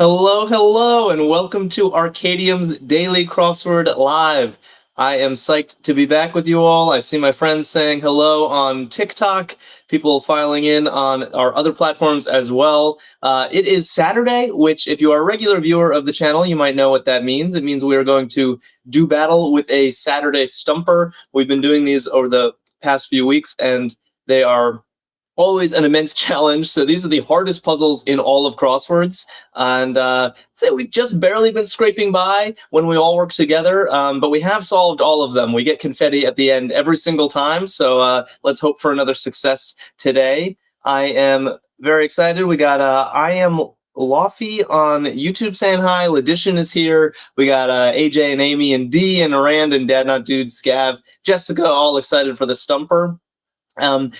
Hello, hello, and welcome to Arkadium's Daily Crossword Live. I am psyched to be back with you all. I see my friends saying hello on TikTok, people filing in on our other platforms as well. It is Saturday, which if you are a regular viewer of the channel, you might know what that means. It means we are going to do battle with a Saturday stumper. We've been doing these over the past few weeks, and they are always an immense challenge. So these are the hardest puzzles in all of crosswords, and say we've just barely been scraping by when we all work together, but we have solved all of them. We get confetti at the end every single time, so let's hope for another success today. I am very excited. We got I am Lofty on YouTube saying hi. Ledition is here. We got AJ and Amy and D and Rand and Dad Not Dude, Scav, Jessica, all excited for the stumper.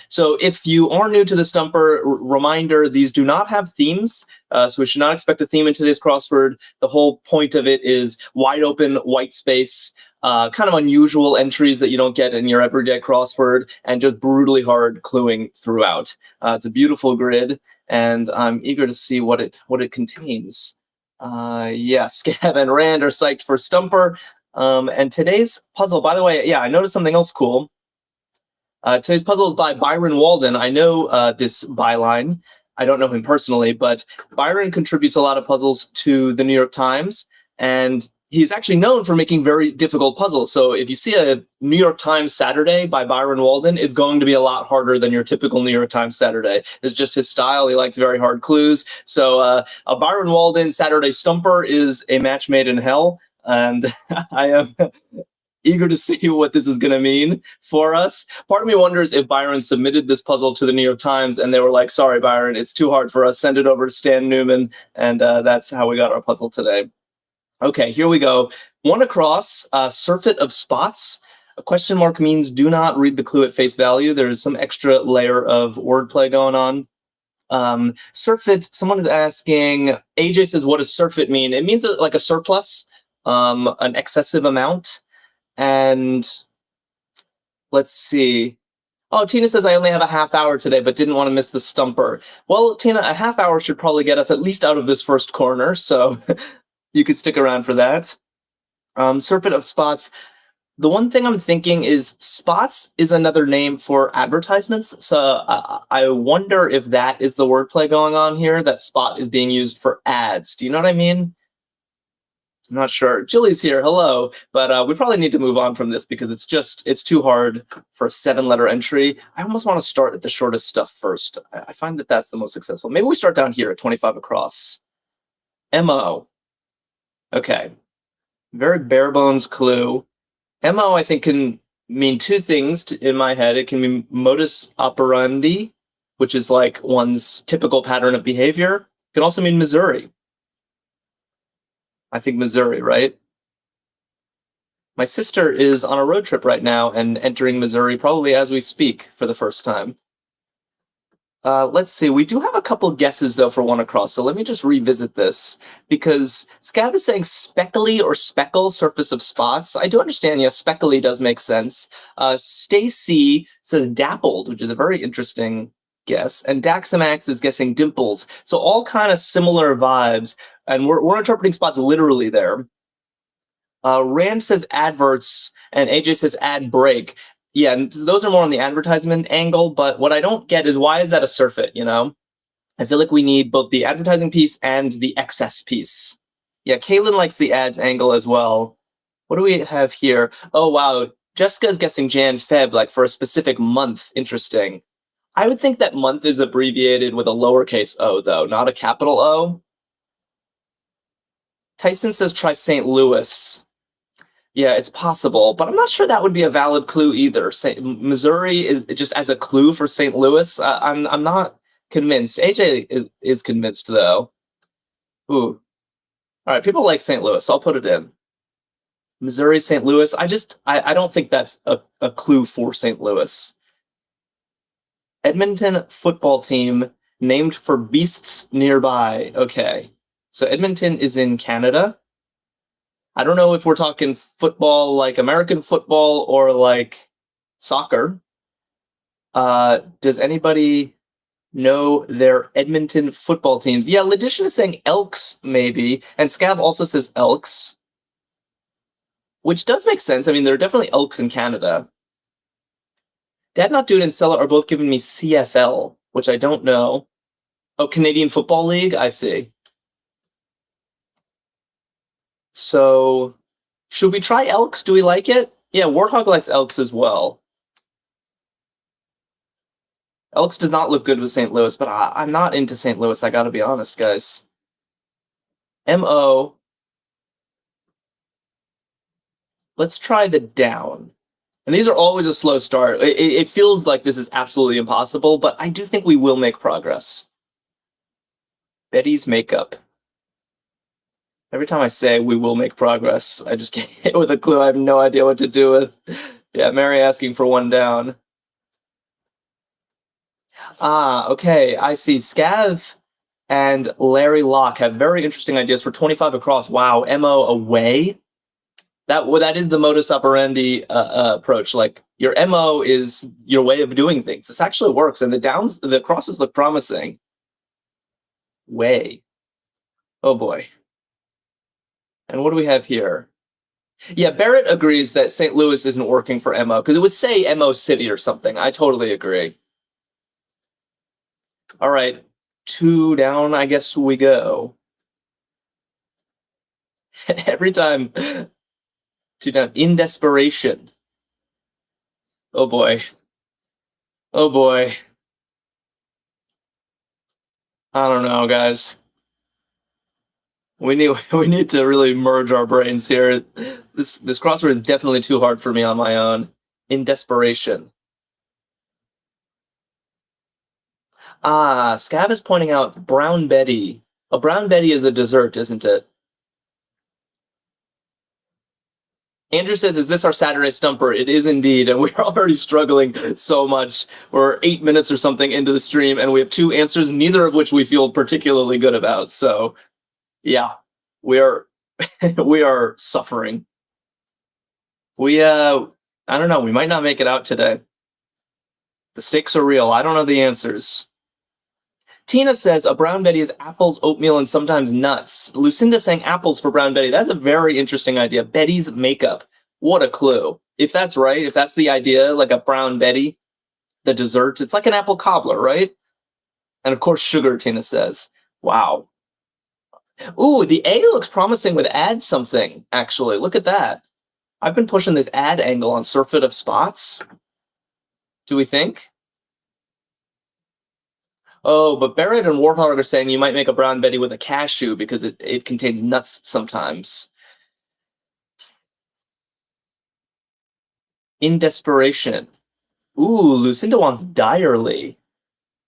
So if you are new to the stumper, reminder, these do not have themes, so we should not expect a theme in today's crossword. The whole point of it is wide open white space, kind of unusual entries that you don't get in your everyday crossword, and just brutally hard cluing throughout. It's a beautiful grid, and I'm eager to see what it contains. Yeah, Scav and Rand are psyched for stumper. And today's puzzle, by the way, yeah, I noticed something else cool. Today's puzzle is by Byron Walden. I know this byline. I don't know him personally, but Byron contributes a lot of puzzles to the New York Times, and he's actually known for making very difficult puzzles. So if you see a New York Times Saturday by Byron Walden, it's going to be a lot harder than your typical New York Times Saturday. It's just his style. He likes very hard clues. So a Byron Walden Saturday stumper is a match made in hell, and I am eager to see what this is going to mean for us. Part of me wonders if Byron submitted this puzzle to the New York Times and they were like, sorry, Byron, it's too hard for us. Send it over to Stan Newman. And that's how we got our puzzle today. Okay, here we go. One across, surfeit of spots. A question mark means do not read the clue at face value. There's some extra layer of wordplay going on. Surfeit, someone is asking, AJ says, what does surfeit mean? It means like a surplus, an excessive amount. And let's see. Oh, Tina says, I only have a half hour today, but didn't want to miss the stumper. Well, Tina, a half hour should probably get us at least out of this first corner, so you could stick around for that. Surfeit of spots. The one thing I'm thinking is spots is another name for advertisements. So I wonder if that is the wordplay going on here, that spot is being used for ads. Do you know what I mean? I'm not sure. Jilly's here, hello, but we probably need to move on from this because it's too hard for a 7-letter entry. I almost want to start at the shortest stuff first. I find that that's the most successful. Maybe we start down here at 25 across. MO. Okay. Very bare bones clue. MO, I think, can mean two things in my head. It can mean modus operandi, which is like one's typical pattern of behavior. It can also mean Missouri. I think Missouri, right? My sister is on a road trip right now and entering Missouri probably as we speak for the first time. Let's see. We do have a couple guesses, though, for one across. So let me just revisit this because Scav is saying speckly or speckle, surface of spots. I do understand, yeah, speckly does make sense. Stacy says dappled, which is a very interesting guess. And Daxamax is guessing dimples. So all kind of similar vibes. And we're interpreting spots literally there. Rand says adverts, and AJ says ad break. Yeah, and those are more on the advertisement angle, but what I don't get is why is that a surfeit, you know? I feel like we need both the advertising piece and the excess piece. Yeah, Kaylin likes the ads angle as well. What do we have here? Oh, wow. Jessica's guessing Jan, Feb, like for a specific month. Interesting. I would think that month is abbreviated with a lowercase o, though, not a capital O. Tyson says try St. Louis. Yeah, it's possible, but I'm not sure that would be a valid clue either. Missouri is just as a clue for St. Louis. I'm not convinced. AJ is convinced though. Ooh, all right. People like St. Louis, so I'll put it in. Missouri, St. Louis. I don't think that's a clue for St. Louis. Edmonton football team named for beasts nearby. Okay. So Edmonton is in Canada. I don't know if we're talking football like American football or like soccer. Does anybody No, they're Edmonton football teams. Yeah, Ledition is saying Elks, maybe. And Scav also says Elks. Which does make sense. I mean, there are definitely Elks in Canada. Dad Not Dude and Stella are both giving me CFL, which I don't know. Oh, Canadian Football League? I see. So, should we try Elks? Do we like it? Yeah, Warthog likes Elks as well. Elks does not look good with St. Louis, but I'm not into St. Louis, I gotta be honest, guys. MO. Let's try the down. And these are always a slow start. It feels like this is absolutely impossible, but I do think we will make progress. Betty's makeup. Every time I say we will make progress, I just get hit with a clue I have no idea what to do with. Yeah, Mary asking for one down. Ah, okay, I see. Scav and Larry Locke have very interesting ideas for 25 across. Wow, MO away? That is the modus operandi approach. Like, your MO is your way of doing things. This actually works, and the crosses look promising. Way. Oh boy. And what do we have here? Yeah, Barrett agrees that St. Louis isn't working for MO, because it would say MO City or something. I totally agree. All right, 2 down, I guess we go. Every time. 2 down. In desperation. Oh boy. Oh boy. I don't know, guys. We need to really merge our brains here. This crossword is definitely too hard for me on my own. In desperation. Ah, Scav is pointing out Brown Betty. A Brown Betty is a dessert, isn't it? Andrew says, is this our Saturday Stumper? It is indeed, and we're already struggling so much. We're 8 minutes or something into the stream, and we have 2 answers, neither of which we feel particularly good about. So, yeah, we are we are suffering. I don't know, we might not make it out today. The stakes are real. I don't know the answers. Tina says a Brown Betty is apples, oatmeal, and sometimes nuts. Lucinda saying apples for Brown Betty. That's a very interesting idea. Betty's makeup. What a clue. If that's right, if that's the idea, like a Brown Betty, the dessert, it's like an apple cobbler, right? And of course, sugar, Tina says. Wow. Ooh, the A looks promising with add something, actually. Look at that. I've been pushing this add angle on Surfeit of Spots. Do we think? Oh, but Barrett and Warthog are saying you might make a Brown Betty with a cashew because it contains nuts sometimes. In desperation. Ooh, Lucinda wants direly.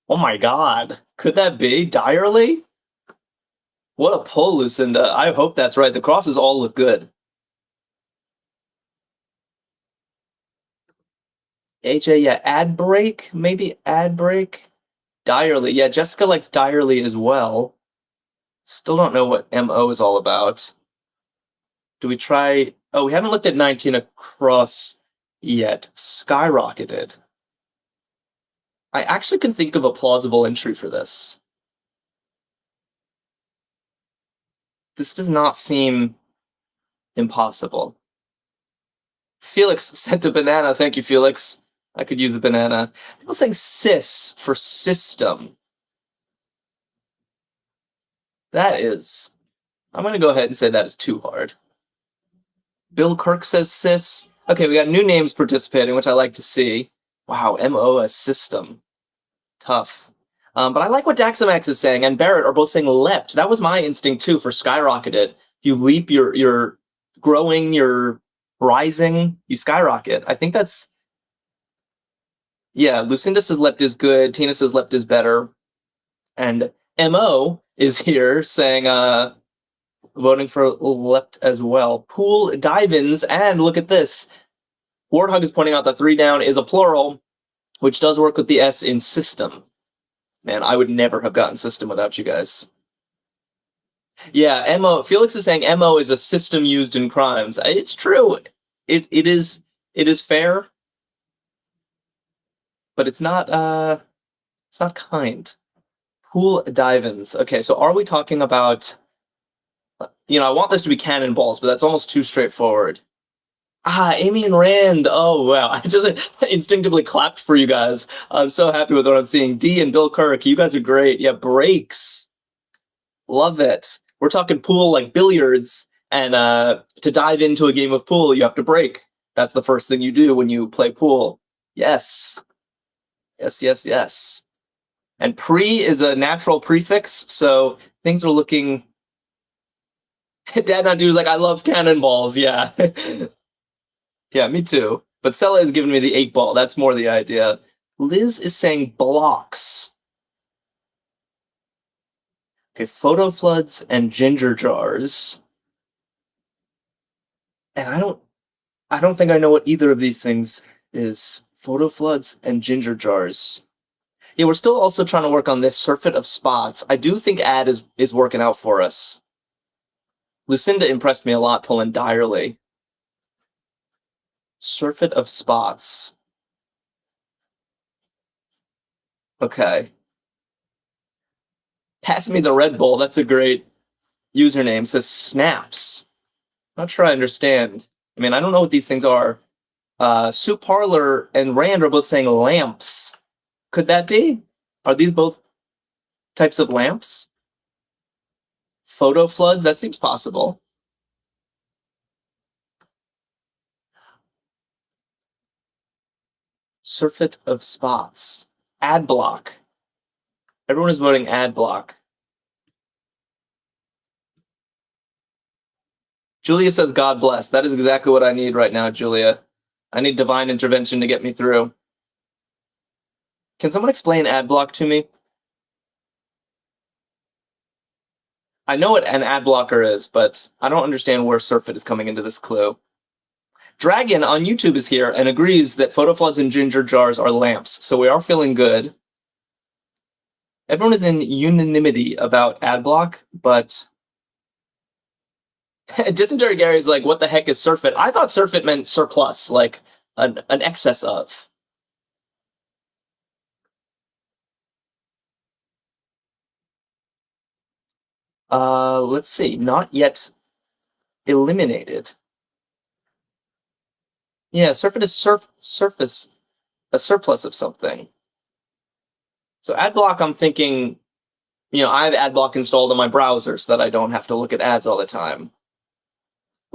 Oh my god. Could that be? Direly? What a pull, Lucinda. I hope that's right. The crosses all look good. AJ, yeah, ad break? Maybe ad break? Direly. Yeah, Jessica likes direly as well. Still don't know what MO is all about. Do we try... Oh, we haven't looked at 19 across yet. Skyrocketed. I actually can think of a plausible entry for this. This does not seem impossible. Felix sent a banana. Thank you, Felix. I could use a banana. People saying sys for system. That is... I'm going to go ahead and say that is too hard. Bill Kirk says sys. Okay, we got new names participating, which I like to see. Wow, MO as system. Tough. But I like what Daxamax is saying, and Barrett are both saying leapt. That was my instinct, too, for skyrocketed. If you leap, you're growing, you're rising, you skyrocket. I think that's... Yeah, Lucinda says leapt is good. Tina says leapt is better. And MO is here saying voting for leapt as well. Pool dive-ins, and look at this. Warthog is pointing out that 3 down is a plural, which does work with the S in system. Man, I would never have gotten system without you guys. Yeah, MO. Felix is saying MO is a system used in crimes. It's true. It is fair, but it's not It's not kind. Pool dive-ins. Okay, so are we talking about... I want this to be cannonballs, but that's almost too straightforward. Amy and Rand. Oh, wow. I just instinctively clapped for you guys. I'm so happy with what I'm seeing. D and Bill Kirk, you guys are great. Yeah, breaks. Love it. We're talking pool like billiards, and to dive into a game of pool, you have to break. That's the first thing you do when you play pool. Yes. Yes, yes, yes. And pre is a natural prefix, so things are looking... Dad Not Dude's like, I love cannonballs, yeah. Yeah, me too. But Sella is giving me the 8-ball. That's more the idea. Liz is saying blocks. Okay, photo floods and ginger jars. And I don't think I know what either of these things is. Photo floods and ginger jars. Yeah, we're still also trying to work on this surfeit of spots. I do think ad is working out for us. Lucinda impressed me a lot pulling direly. Surfeit of spots. Okay. Pass me the Red Bull. That's a great username. Says snaps. Not sure I understand. I mean, I don't know what these things are. Sue Parlor and Rand are both saying lamps. Could that be? Are these both types of lamps? Photo floods? That seems possible. Surfeit of spots. Ad block. Everyone is voting ad block. Julia says, God bless. That is exactly what I need right now, Julia. I need divine intervention to get me through. Can someone explain ad block to me? I know what an ad blocker is, but I don't understand where surfeit is coming into this clue. Dragon on YouTube is here and agrees that photo floods and ginger jars are lamps, so we are feeling good. Everyone is in unanimity about ad block, but Dysentery Gary's like, what the heck is surfeit? I thought surfeit meant surplus, like an excess of. Let's see. Not yet eliminated. Yeah, surfeit is surface, a surplus of something. So ad block, I'm thinking, I have ad block installed on my browser so that I don't have to look at ads all the time.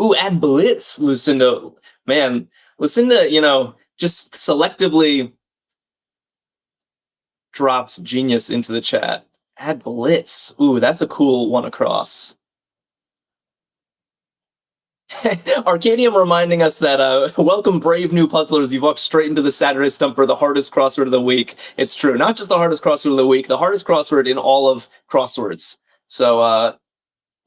Ooh, ad blitz, Lucinda. Man, Lucinda, just selectively drops genius into the chat. Ad blitz. Ooh, that's a cool one across. Arkadium reminding us that, welcome brave new puzzlers. You've walked straight into the Saturday Stumper, the hardest crossword of the week. It's true. Not just the hardest crossword of the week, the hardest crossword in all of crosswords. So,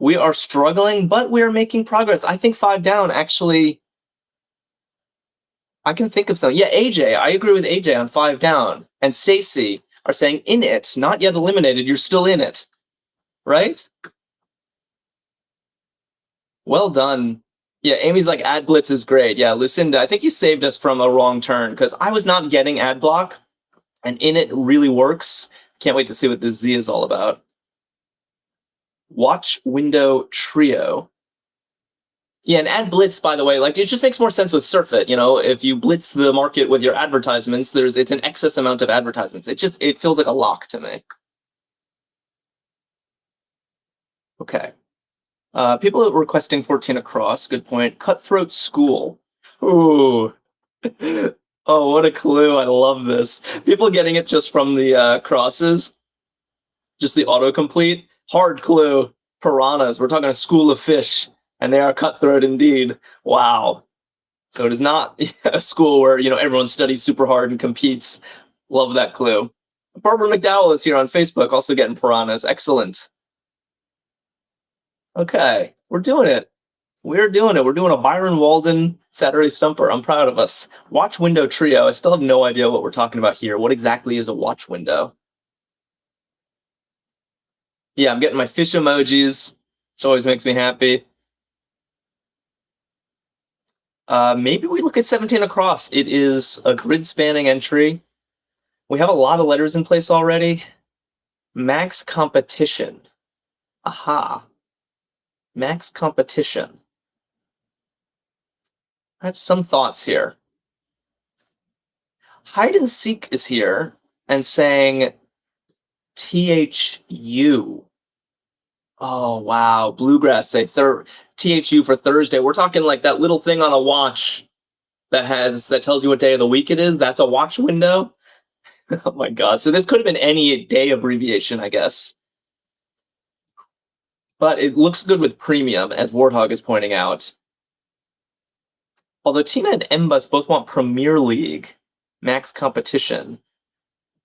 we are struggling, but we are making progress. I think 5 down, actually... I can think of some. Yeah, AJ. I agree with AJ on 5 down. And Stacy are saying in it, not yet eliminated. You're still in it. Right? Well done. Yeah, Amy's like, ad blitz is great. Yeah, Lucinda, I think you saved us from a wrong turn, because I was not getting ad block, and in it really works. Can't wait to see what this Z is all about. Watch window trio. Yeah, and ad blitz, by the way, like, it just makes more sense with surfeit. If you blitz the market with your advertisements, it's an excess amount of advertisements. It feels like a lock to me. Okay. People requesting 14 across. Good point. Cutthroat School. Ooh. Oh, what a clue. I love this. People getting it just from the crosses. Just the autocomplete. Hard clue. Piranhas. We're talking a school of fish, and they are cutthroat indeed. Wow. So it is not a school where, everyone studies super hard and competes. Love that clue. Barbara McDowell is here on Facebook, also getting piranhas. Excellent. Okay, we're doing it. We're doing it. We're doing a Byron Walden Saturday Stumper. I'm proud of us. Watch window trio. I still have no idea what we're talking about here. What exactly is a watch window? Yeah, I'm getting my fish emojis, which always makes me happy. Maybe we look at 17 across. It is a grid-spanning entry We have a lot of letters in place already. Max competition. Aha. Max competition. I have some thoughts here. Hide and Seek is here and saying THU. Oh, wow. Bluegrass say THU for Thursday. We're talking like that little thing on a watch that tells you what day of the week it is. That's a watch window. Oh my god. So this could have been any day abbreviation, I guess. But it looks good with premium, as Warthog is pointing out. Although Tina and Mbus both want Premier League, Max competition.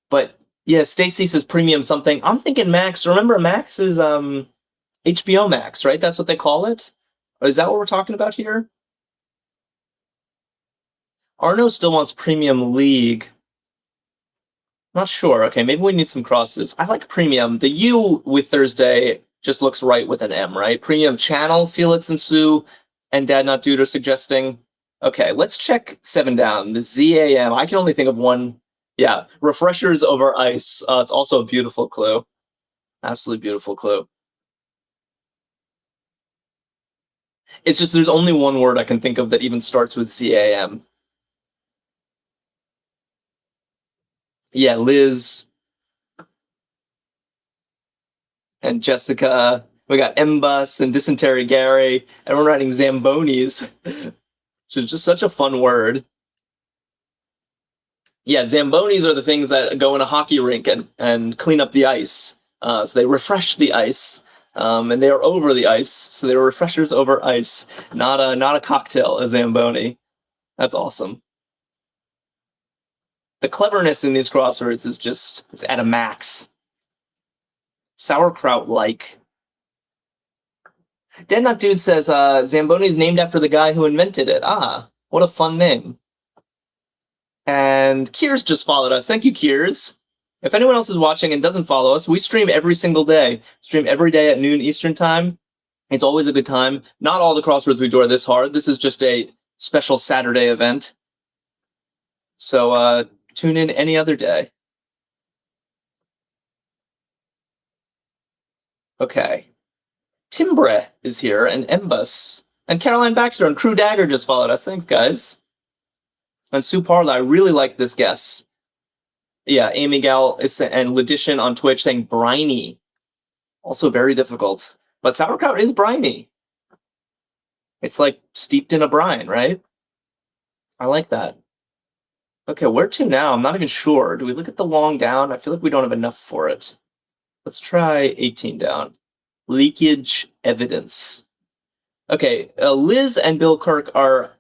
But yeah, Stacy says premium something. I'm thinking Max. Remember, Max is HBO Max, right? That's what they call it? Or is that what we're talking about here? Arno still wants Premium League. Not sure. Okay, maybe we need some crosses. I like Premium. The U with Thursday just looks right with an M, right? Premium Channel, Felix and Sue, and Dad Not Dude are suggesting. Okay, let's check 7 down. The ZAM. I can only think of one. Yeah, Refreshers Over Ice. It's also a beautiful clue. Absolutely beautiful clue. It's just there's only one word I can think of that even starts with ZAM. Yeah, Liz and Jessica. We got Mbus and Dysentery Gary. Everyone writing Zambonis. Which is just such a fun word. Yeah, Zambonis are the things that go in a hockey rink and clean up the ice. So they refresh the ice. And they are over the ice, so they are refreshers over ice. Not a cocktail, a Zamboni. That's awesome. The cleverness in these crosswords is at a max. Sauerkraut-like. Dead Not Dude says Zamboni is named after the guy who invented it. Ah, what a fun name. And Kiers just followed us. Thank you, Kiers. If anyone else is watching and doesn't follow us, we stream every single day. Stream every day at noon Eastern time. It's always a good time. Not all the crosswords we do are this hard. This is just a special Saturday event. So tune in any other day. Okay. Timbre is here, and Mbus. And Caroline Baxter and Crew Dagger just followed us. Thanks, guys. And Sue Parla, I really like this guess. Yeah, Amy Gal and Ledition on Twitch saying briny. Also very difficult. But sauerkraut is briny. It's like steeped in a brine, right? I like that. Okay, where to now? I'm not even sure. Do we look at the long down? I feel like we don't have enough for it. Let's try 18 down. Leakage evidence. Okay, Liz and Bill Kirk are...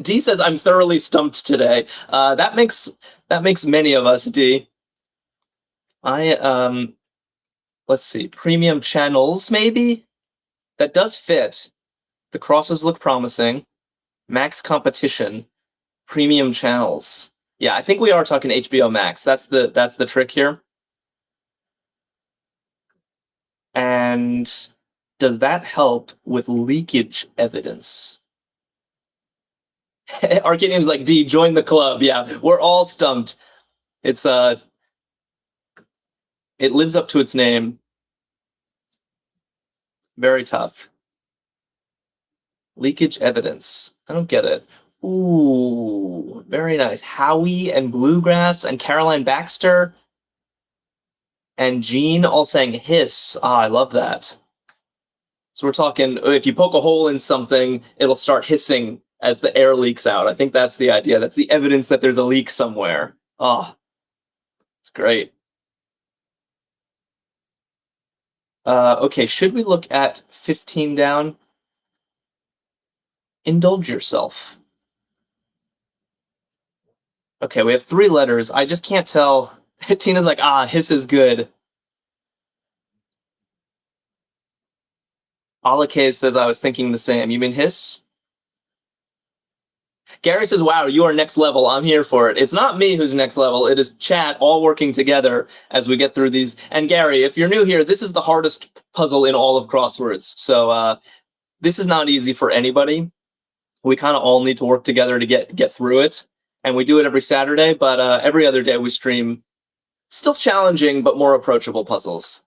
D says, I'm thoroughly stumped today. That makes many of us, D. Let's see, premium channels, maybe? That does fit. The crosses look promising. Max competition. Premium channels. Yeah, I think we are talking HBO Max. That's the trick here. And does that help with leakage evidence? Arkadium's like, D, join the club. Yeah, we're all stumped. It's it lives up to its name. Very tough. Leakage evidence. I don't get it. Ooh, very nice. Howie and Bluegrass and Caroline Baxter and Jean all saying hiss. Ah, I love that. So we're talking, if you poke a hole in something, it'll start hissing as the air leaks out. I think that's the idea. That's the evidence that there's a leak somewhere. Ah, it's great. Okay, should we look at 15 down? Indulge yourself. Okay, we have 3 letters. I just can't tell. Tina's like, hiss is good. Alake says, I was thinking the same. You mean hiss? Gary says, wow, you are next level. I'm here for it. It's not me who's next level. It is chat all working together as we get through these. And Gary, if you're new here, this is the hardest puzzle in all of crosswords. So this is not easy for anybody. We kind of all need to work together to get through it. And we do it every Saturday, but every other day we stream Still challenging, but more approachable puzzles.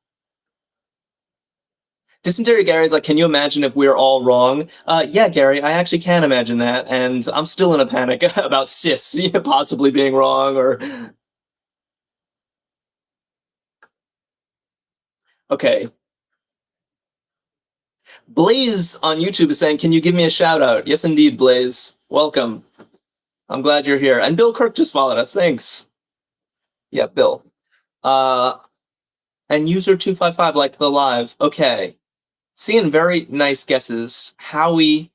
Dysentery Gary's like, can you imagine if we're all wrong? Yeah, Gary, I actually can imagine that, and I'm still in a panic about cis possibly being wrong, or... Okay. Blaze on YouTube is saying, can you give me a shout out? Yes, indeed, Blaze. Welcome. I'm glad you're here. And Bill Kirk just followed us. Thanks. Yeah, Bill. And user255 liked the live. Okay. Seeing very nice guesses. Howie.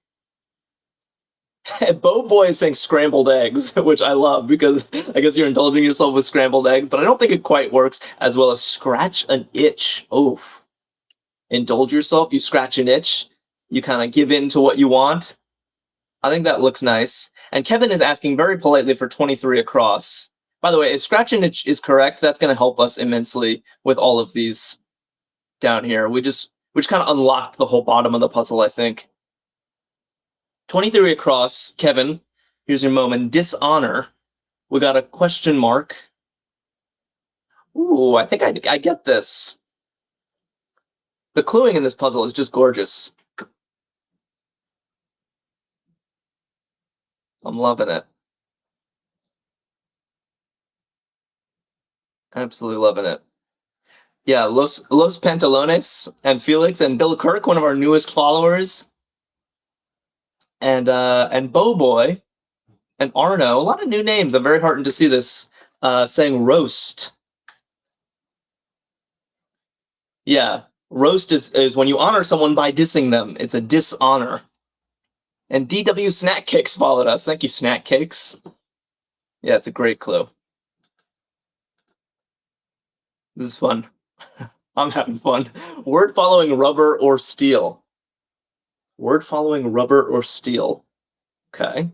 Bo Boy is saying scrambled eggs, which I love because I guess you're indulging yourself with scrambled eggs, but I don't think it quite works as well as scratch an itch. Oof. Indulge yourself, you scratch an itch, you kind of give in to what you want. I think that looks nice. And Kevin is asking very politely for 23 across. By the way, if scratch and itch is correct, that's going to help us immensely with all of these down here. We just kind of unlocked the whole bottom of the puzzle, I think. 23 across, Kevin. Here's your moment. Dishonor. We got a question mark. Ooh, I think I get this. The cluing in this puzzle is just gorgeous. I'm loving it. Absolutely loving it. Yeah, Los Pantalones and Felix and Bill Kirk, one of our newest followers. And Bo Boy and Arno, a lot of new names. I'm very heartened to see this. Saying roast. Yeah, roast is when you honor someone by dissing them. It's a dishonor. And DW Snack Cakes followed us. Thank you, Snack Cakes. Yeah, it's a great clue. This is fun. I'm having fun. Word following rubber or steel. Word following rubber or steel. Okay.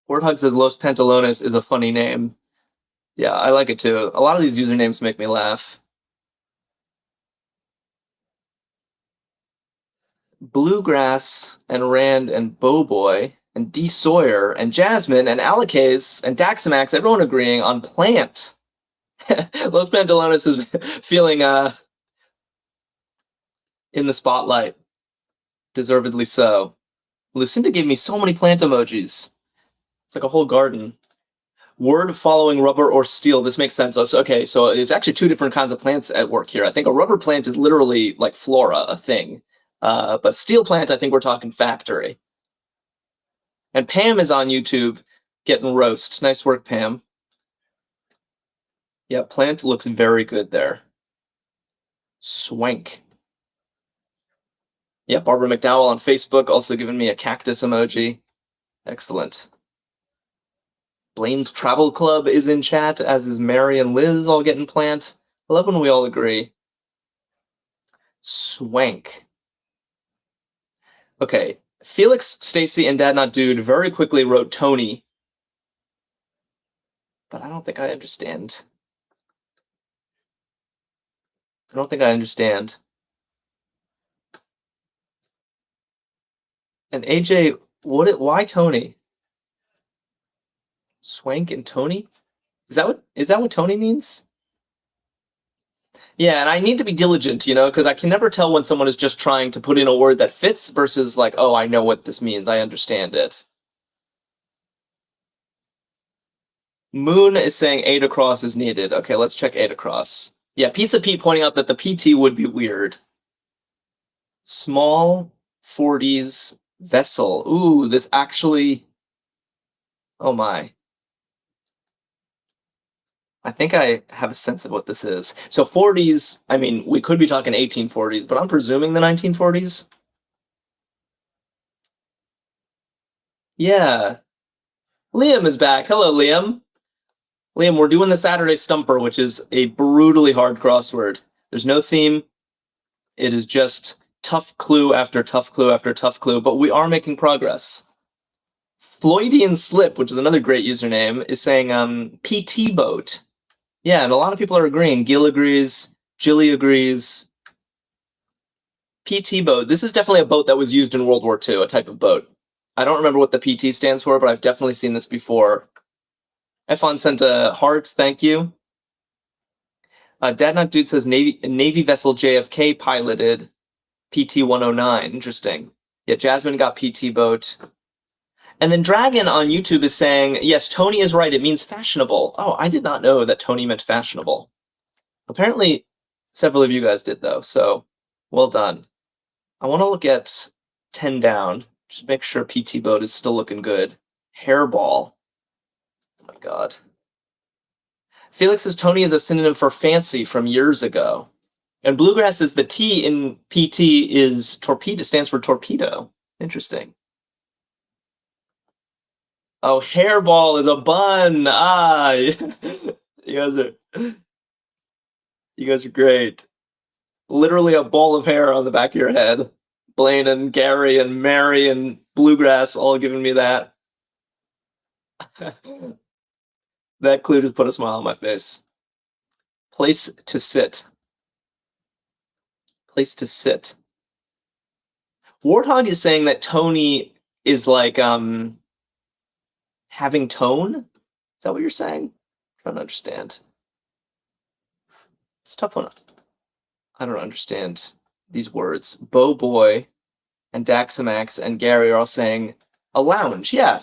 Wordhug says Los Pantalones is a funny name. Yeah, I like it too. A lot of these usernames make me laugh. Bluegrass and Rand and Bowboy and D. Sawyer and Jasmine and Alakaze and Daxamax, everyone agreeing on plant. Los Pantalones is feeling in the spotlight. Deservedly so. Lucinda gave me so many plant emojis. It's like a whole garden. Word following rubber or steel. This makes sense. Okay, so there's actually two different kinds of plants at work here. I think a rubber plant is literally like flora, a thing. But steel plant, I think we're talking factory. And Pam is on YouTube getting roast. Nice work, Pam. Yeah, plant looks very good there. Swank. Yeah, Barbara McDowell on Facebook also giving me a cactus emoji. Excellent. Blaine's Travel Club is in chat, as is Mary and Liz all getting plant. I love when we all agree. Swank. Okay, Felix, Stacy, and Dad Not Dude very quickly wrote Tony. But I don't think I understand. I don't think I understand. And AJ, why Tony? Swank and Tony? Is that what Tony means? Yeah, and I need to be diligent, because I can never tell when someone is just trying to put in a word that fits versus like, oh, I know what this means. I understand it. Moon is saying 8 across is needed. Okay, let's check 8 across. Yeah, Pizza Pete pointing out that the PT would be weird. Small 40s vessel. Ooh, this actually... Oh my. I think I have a sense of what this is. So 40s, I mean, we could be talking 1840s, but I'm presuming the 1940s. Yeah. Liam is back. Hello, Liam. Liam, we're doing the Saturday Stumper, which is a brutally hard crossword. There's no theme. It is just tough clue after tough clue after tough clue, but we are making progress. Floydian Slip, which is another great username, is saying PT boat. Yeah, and a lot of people are agreeing. Gil agrees. Jilly agrees. PT boat. This is definitely a boat that was used in World War II, a type of boat. I don't remember what the PT stands for, but I've definitely seen this before. Efon sent a heart, thank you. Dadnut Dude says Navy vessel JFK piloted PT-109. Interesting. Yeah, Jasmine got PT boat. And then Dragon on YouTube is saying, yes, Tony is right. It means fashionable. Oh, I did not know that Tony meant fashionable. Apparently, several of you guys did, though, so well done. I want to look at 10 down. Just make sure PT boat is still looking good. Hairball. Oh my god. Felix says Tony is a synonym for fancy from years ago. And Bluegrass is the T in PT is torpedo, stands for torpedo. Interesting. Oh, hairball is a bun. Ah, you guys are great. Literally a ball of hair on the back of your head. Blaine and Gary and Mary and Bluegrass all giving me that. That clue just put a smile on my face. Place to sit. Place to sit. Warthog is saying that Tony is like having tone. Is that what you're saying? I'm trying to understand. It's a tough one. I don't understand these words. Bo Boy and Daxamax and Gary are all saying a lounge. Yeah.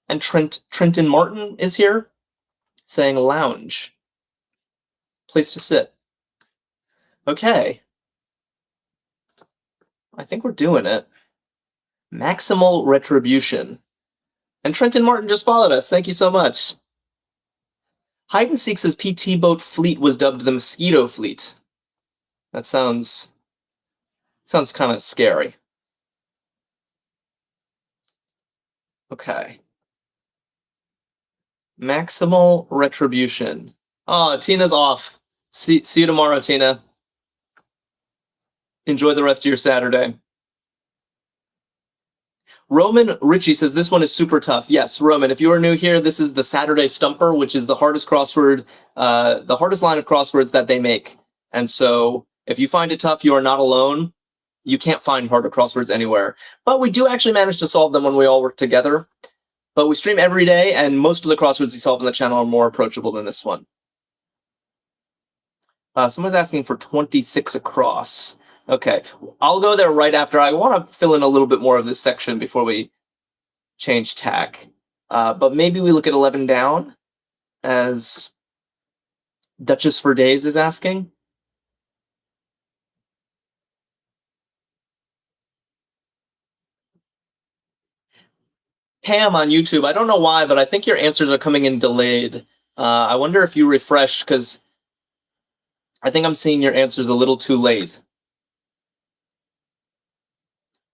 And Trenton Martin is here saying lounge. Place to sit. Okay. I think we're doing it. Maximal retribution. And Trenton Martin just followed us. Thank you so much. Hide and Seek says PT boat fleet was dubbed the Mosquito Fleet. That sounds kind of scary. Okay. Maximal retribution. Oh, Tina's off. See you tomorrow, Tina. Enjoy the rest of your Saturday. Roman Ritchie says this one is super tough. Yes, Roman, if you are new here, this is the Saturday Stumper, which is the hardest crossword, the hardest line of crosswords that they make. And so if you find it tough, you are not alone. You can't find harder crosswords anywhere. But we do actually manage to solve them when we all work together. But we stream every day, and most of the crosswords we solve on the channel are more approachable than this one. Someone's asking for 26 across. Okay, I'll go there right after. I want to fill in a little bit more of this section before we change tack. But maybe we look at 11 down, as Duchess for Days is asking. Pam on YouTube, I don't know why, but I think your answers are coming in delayed. I wonder if you refresh, because I think I'm seeing your answers a little too late.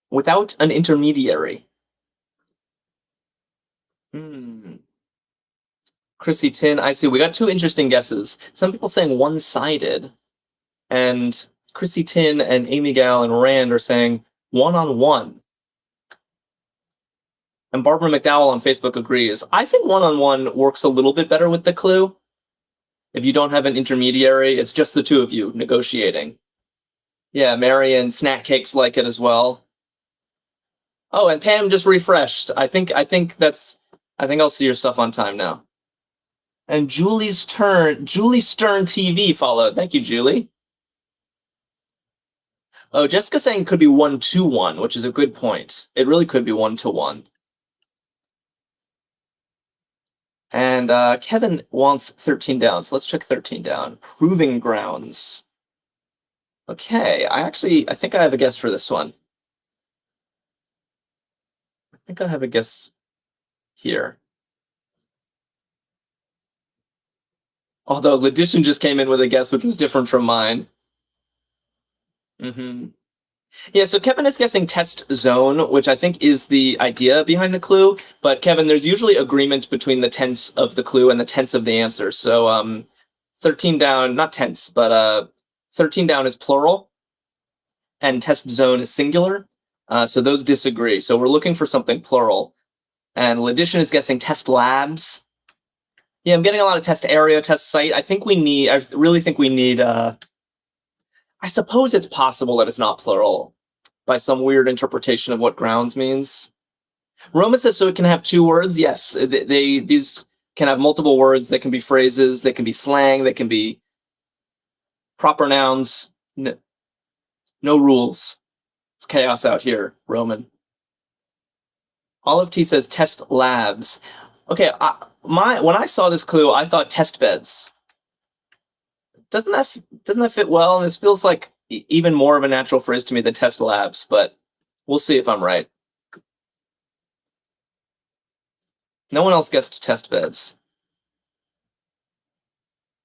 Without an intermediary. Chrissy Tin, I see. We got two interesting guesses. Some people saying one-sided. And Chrissy Tin and Amy Gal and Rand are saying one-on-one. And Barbara McDowell on Facebook agrees. I think one-on-one works a little bit better with the clue. If you don't have an intermediary, it's just the two of you negotiating. Yeah, Mary and Snack Cakes like it as well. Oh, and Pam just refreshed. I think I'll see your stuff on time now. And Julie Stern TV followed. Thank you, Julie. Oh, Jessica saying it could be 1-2-1, which is a good point. It really could be 1-1. And Kevin wants 13 down, so let's check 13 down. Proving Grounds. Okay, I think I have a guess for this one. I think I have a guess here. Although Ledition just came in with a guess which was different from mine. Yeah, so Kevin is guessing test zone, which I think is the idea behind the clue. But Kevin, there's usually agreement between the tense of the clue and the tense of the answer. So 13 down, not tense, but 13 down is plural, and test zone is singular. So those disagree. So we're looking for something plural. And Ledition is guessing test labs. Yeah, I'm getting a lot of test area, test site. I really think we need I suppose it's possible that it's not plural by some weird interpretation of what grounds means. Roman says so it can have two words. Yes, these can have multiple words. They can be phrases. They can be slang. They can be proper nouns. No rules. It's chaos out here, Roman. Olive T says test labs. Okay, when I saw this clue, I thought test beds. Doesn't that fit well? And this feels like even more of a natural phrase to me than test labs, but we'll see if I'm right. No one else guessed test beds.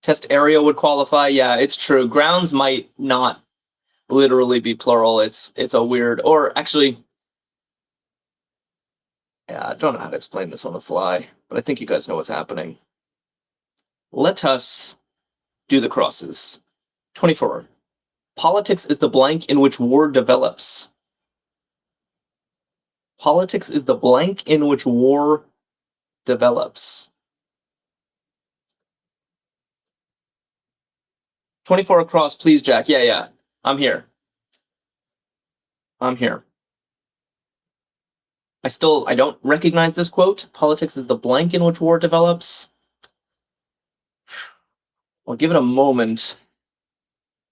Test area would qualify. Yeah, it's true. Grounds might not literally be plural. It's a weird, or actually, yeah, I don't know how to explain this on the fly, but I think you guys know what's happening. Let us do the crosses. 24. Politics is the blank in which war develops. Politics is the blank in which war develops. 24 across, please, Jack. Yeah. I'm here. I don't recognize this quote. Politics is the blank in which war develops. I'll give it a moment.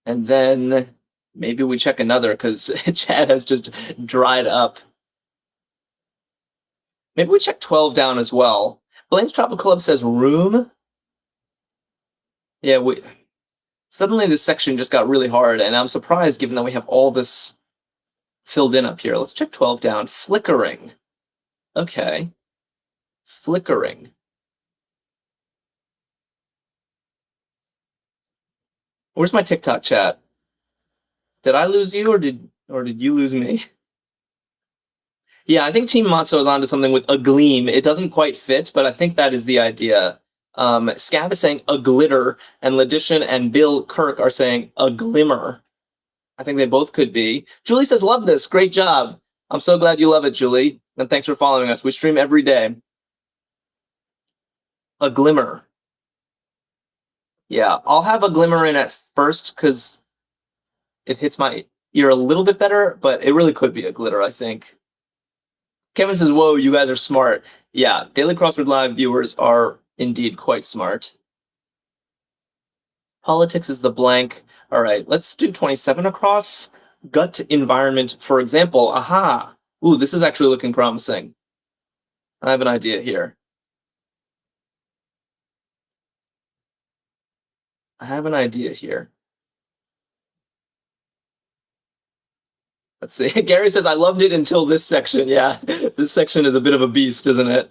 And then maybe we check another because chat has just dried up. Maybe we check 12 down as well. Blaine's Tropical Club says room. Yeah, suddenly this section just got really hard, and I'm surprised given that we have all this filled in up here. Let's check 12 down. Flickering. Okay. Flickering. Where's my TikTok chat? Did I lose you, or did you lose me? Yeah, I think Team Matzo is onto something with a gleam. It doesn't quite fit, but I think that is the idea. Scav is saying a glitter, and Ladician and Bill Kirk are saying a glimmer. I think they both could be. Julie says, love this. Great job. I'm so glad you love it, Julie. And thanks for following us. We stream every day. A glimmer. Yeah, I'll have a glimmer in at first because it hits my ear a little bit better, but it really could be a glitter, I think. Kevin says, whoa, you guys are smart. Yeah, Daily Crossword Live viewers are indeed quite smart. Politics is the blank. All right, let's do 27 across. Gut environment, for example. Aha. Ooh, this is actually looking promising. I have an idea here. Let's see. Gary says, I loved it until this section. Yeah, this section is a bit of a beast, isn't it?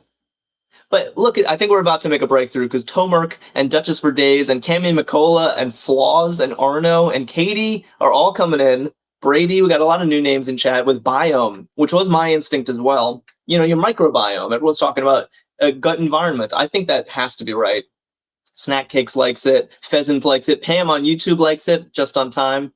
But look, I think we're about to make a breakthrough because Tomerk and Duchess for Days and Cami McCullough and Flaws and Arno and Katie are all coming in. Brady, we got a lot of new names in chat with Biome, which was my instinct as well. You know, your microbiome. Everyone's talking about a gut environment. I think that has to be right. Snack Cakes likes it. Pheasant likes it. Pam on YouTube likes it, just on time.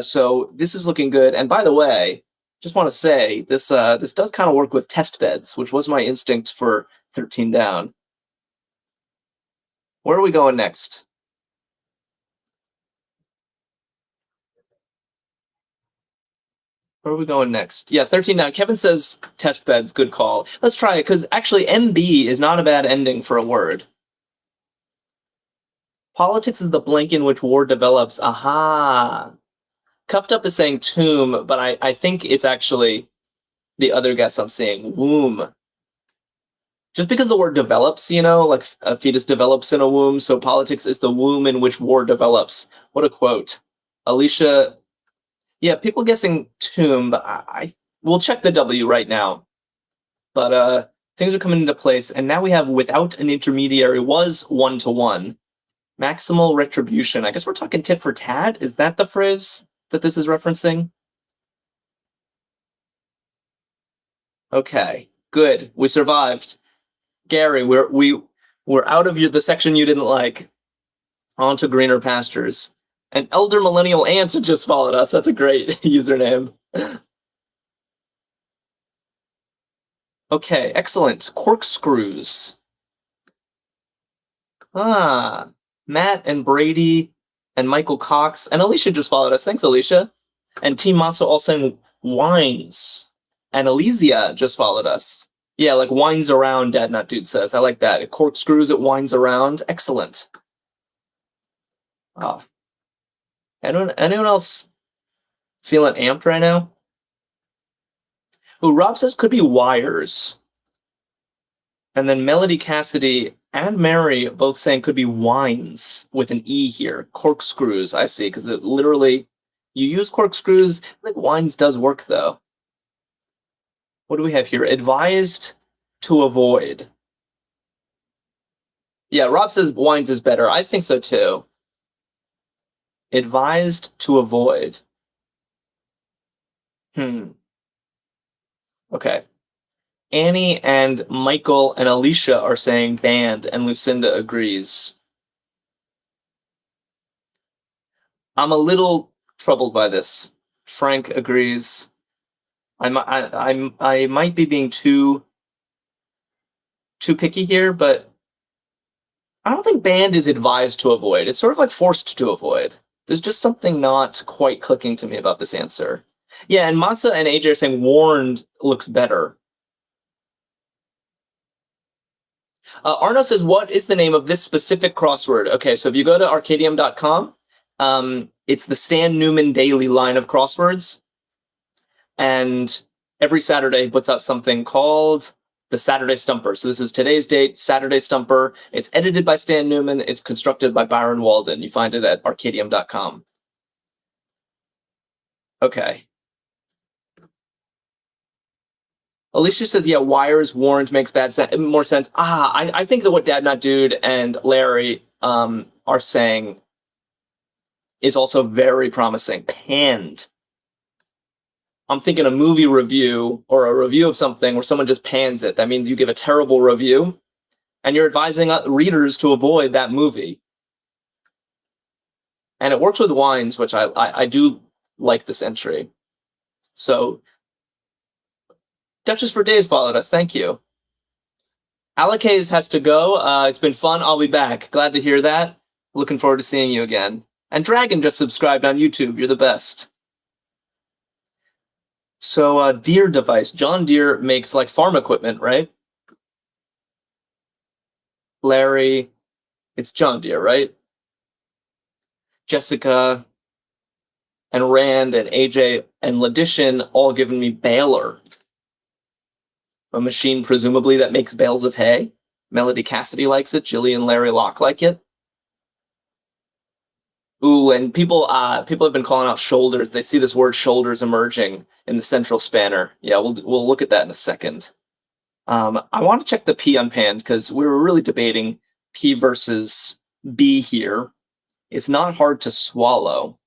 So this is looking good. And by the way, just want to say this does kind of work with test beds, which was my instinct for 13 down. Where are we going next? Where are we going next? Yeah, 13 down. Kevin says test beds, good call. Let's try it, because actually MB is not a bad ending for a word. Politics is the blank in which war develops. Aha. Cuffed Up is saying tomb, but I think it's actually the other guess I'm seeing, womb. Just because the word develops, you know, like a fetus develops in a womb, so politics is the womb in which war develops. What a quote. Alicia, yeah, people guessing tomb, but I we'll check the W right now. But things are coming into place, and now we have without an intermediary was 1-to-1. Maximal retribution. I guess we're talking tit for tat. Is that the phrase that this is referencing? Okay, good. We survived. Gary, we're out of the section you didn't like. On to greener pastures. An elder millennial aunt just followed us. That's a great username. Okay, excellent. Corkscrews. Ah, Matt and Brady and Michael Cox and Alicia just followed us. Thanks, Alicia. And Team Matzo all saying wines. And Elysia just followed us. Yeah, like winds around, Dad Not Dude says. I like that. It corkscrews, it winds around. Excellent. Ah. Anyone else feeling amped right now? Ooh, Rob says could be wires. And then Melody Cassidy and Mary both saying could be wines with an E here. Corkscrews, I see, because literally you use corkscrews. I think wines does work though. What do we have here? Advised to avoid. Yeah, Rob says wines is better. I think so too. Advised to avoid. Okay. Annie and Michael and Alicia are saying banned, and Lucinda agrees. I'm a little troubled by this. Frank agrees. I might be being too picky here, but I don't think banned is advised to avoid. It's sort of like forced to avoid. There's just something not quite clicking to me about this answer. Yeah, and Matza and AJ are saying warned looks better. Arno says, what is the name of this specific crossword? Okay, so if you go to Arkadium.com, it's the Stan Newman Daily line of crosswords. And every Saturday he puts out something called the Saturday Stumper. So this is today's date, Saturday Stumper. It's edited by Stan Newman. It's constructed by Byron Walden. You find it at Arkadium.com. Okay. Alicia says, yeah, wires warned makes more sense. I think that what Dad Not Dude and Larry are saying is also very promising. Panned. I'm thinking a movie review or a review of something where someone just pans it. That means you give a terrible review, and you're advising readers to avoid that movie. And it works with wines, which I do like this entry. So Duchess for Days followed us. Thank you. Alakays has to go. It's been fun. I'll be back. Glad to hear that. Looking forward to seeing you again. And Dragon just subscribed on YouTube. You're the best. So Deere device. John Deere makes like farm equipment, right? Larry, it's John Deere, right? Jessica and Rand and AJ and Ladishin all giving me baler. A machine presumably that makes bales of hay. Melody Cassidy likes it. Jilly and Larry Locke like it. Ooh, and people have been calling out shoulders. They see this word shoulders emerging in the central spanner. Yeah, we'll look at that in a second. I want to check the P unpanned because we were really debating P versus B here. It's not hard to swallow.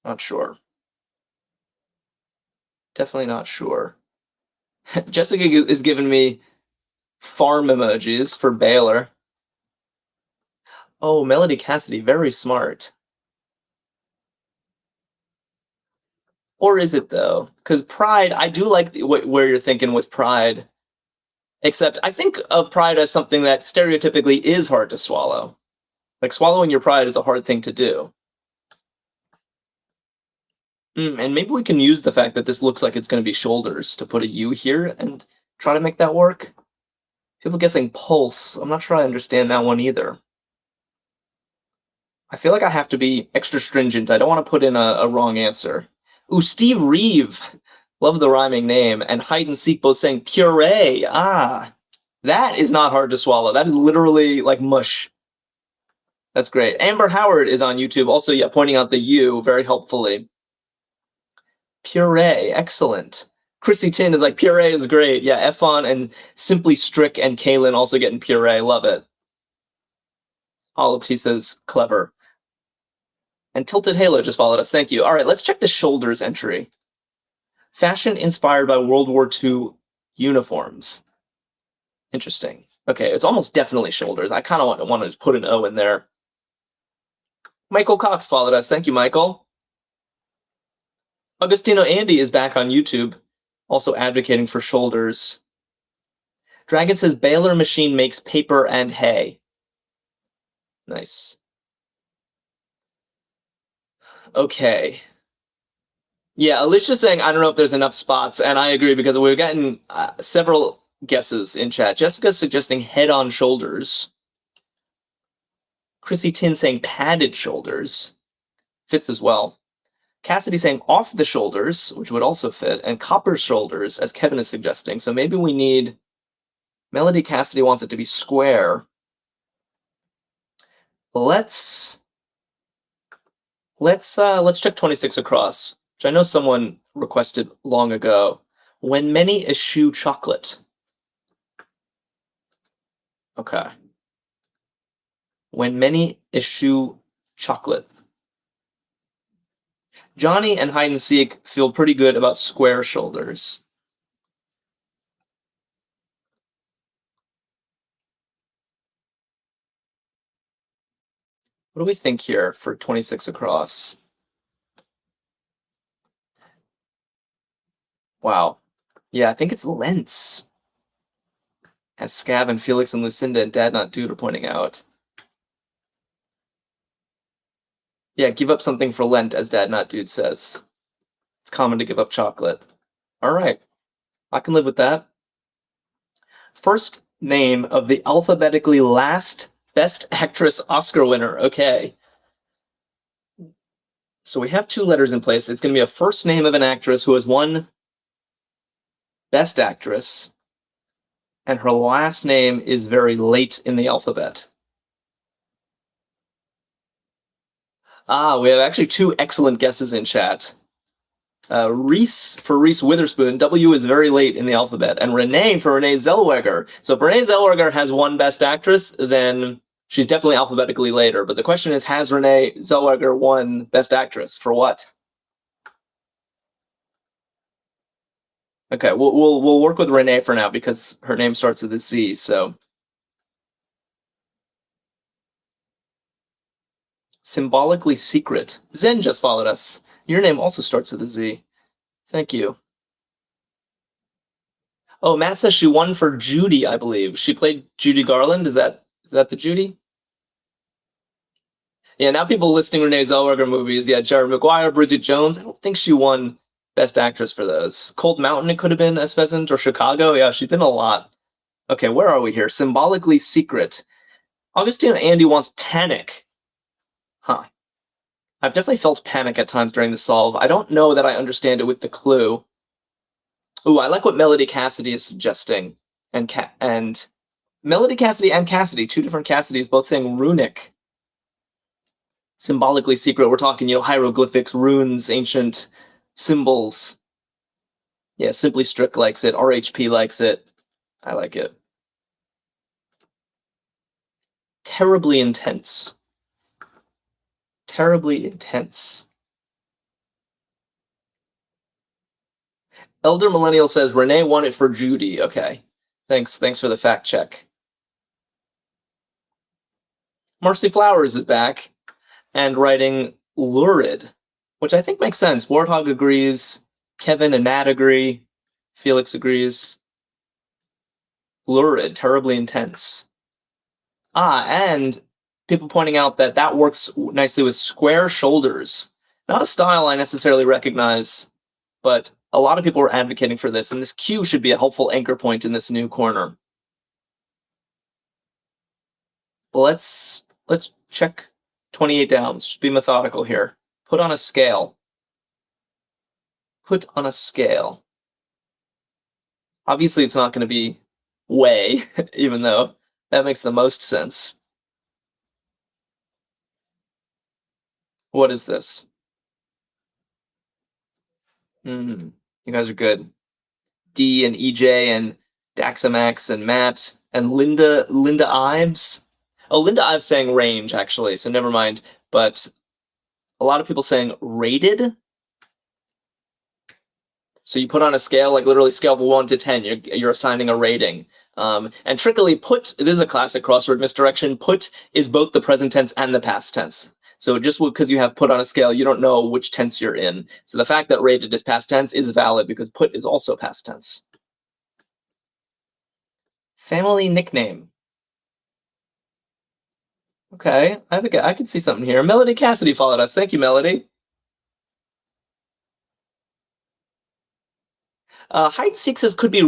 Not sure. Definitely not sure. Jessica is giving me farm emojis for Baylor. Oh, Melody Cassidy, very smart. Or is it, though? Because Pride, I do like where you're thinking with Pride. Except I think of Pride as something that stereotypically is hard to swallow. Like, swallowing your pride is a hard thing to do. And maybe we can use the fact that this looks like it's going to be shoulders to put a U here and try to make that work. People guessing pulse. I'm not sure I understand that one either. I feel like I have to be extra stringent. I don't want to put in a wrong answer. Ooh, Steve Reeve. Love the rhyming name. And Hide and Seek both saying puree. That is not hard to swallow. That is literally like mush. That's great. Amber Howard is on YouTube. Also, yeah, pointing out the U very helpfully. Puree, excellent. Chrissy Tin is like, puree is great. Yeah, Efon and Simply Strick and Kaylin also getting puree. Love it. Olive T says, clever. And Tilted Halo just followed us. Thank you. All right, let's check the shoulders entry. Fashion inspired by World War II uniforms. Interesting. Okay, it's almost definitely shoulders. I kind of want to put an O in there. Michael Cox followed us. Thank you, Michael. Augustino Andy is back on YouTube, also advocating for shoulders. Dragon says baler machine makes paper and hay. Nice. Okay. Yeah, Alicia's saying, I don't know if there's enough spots, and I agree because we've gotten several guesses in chat. Jessica's suggesting head-on shoulders. Chrissy Tin saying padded shoulders. Fits as well. Cassidy saying off the shoulders, which would also fit, and copper shoulders, as Kevin is suggesting. So maybe we need... Melody Cassidy wants it to be square. Let's check 26 across, which I know someone requested long ago. When many eschew chocolate. Okay. When many eschew chocolate. Johnny and Hide and Seek feel pretty good about square shoulders. What do we think here for 26 across? Wow. Yeah, I think it's Lentz. As Scav and Felix and Lucinda and Dad Not Dude are pointing out. Yeah, give up something for Lent, as Dad Not Dude says. It's common to give up chocolate. All right. I can live with that. First name of the alphabetically last Best Actress Oscar winner. Okay. So we have 2 letters in place. It's going to be a first name of an actress who has won Best Actress, and her last name is very late in the alphabet. We have actually 2 excellent guesses in chat. Reese for Reese Witherspoon, W is very late in the alphabet, and Renee for Renee Zellweger. So if Renee Zellweger has won Best Actress, then she's definitely alphabetically later. But the question is, has Renee Zellweger won Best Actress for what? Okay, we'll work with Renee for now because her name starts with a Z. So Symbolically Secret. Zen just followed us. Your name also starts with a Z. Thank you. Oh, Matt says she won for Judy, I believe. She played Judy Garland. Is that the Judy? Yeah, now people listing Renee Zellweger movies. Yeah, Jerry Maguire, Bridget Jones. I don't think she won Best Actress for those. Cold Mountain, it could have been as Pheasant, or Chicago. Yeah, she's been a lot. Okay, where are we here? Symbolically Secret. Augustine Andy wants Panic. Huh. I've definitely felt panic at times during the solve. I don't know that I understand it with the clue. Ooh, I like what Melody Cassidy is suggesting. And Melody Cassidy and Cassidy, 2 different Cassidys, both saying runic. Symbolically secret. We're talking, hieroglyphics, runes, ancient symbols. Yeah, Simply Strict likes it. RHP likes it. I like it. Terribly intense. Terribly intense. Elder Millennial says Renee won it for Judy. Okay. Thanks for the fact check. Marcy Flowers is back and writing lurid, which I think makes sense. Warthog agrees. Kevin and Matt agree. Felix agrees. Lurid, terribly intense. And people pointing out that works nicely with square shoulders. Not a style I necessarily recognize, but a lot of people are advocating for this, and this Q should be a helpful anchor point in this new corner. Let's check 28 down. Let's just be methodical here. Put on a scale. Put on a scale. Obviously, it's not going to be way, even though that makes the most sense. What is this? You guys are good. D and EJ and Daxamax and Matt and Linda Ives. Oh, Linda Ives saying range, actually, so never mind. But a lot of people saying rated. So you put on a scale, like literally scale of 1 to 10, you're assigning a rating. And trickily, put, this is a classic crossword misdirection, put is both the present tense and the past tense. So just because you have put on a scale, you don't know which tense you're in. So the fact that rated is past tense is valid because put is also past tense. Family nickname. Okay, I can see something here. Melody Cassidy followed us. Thank you, Melody. Height 6 could be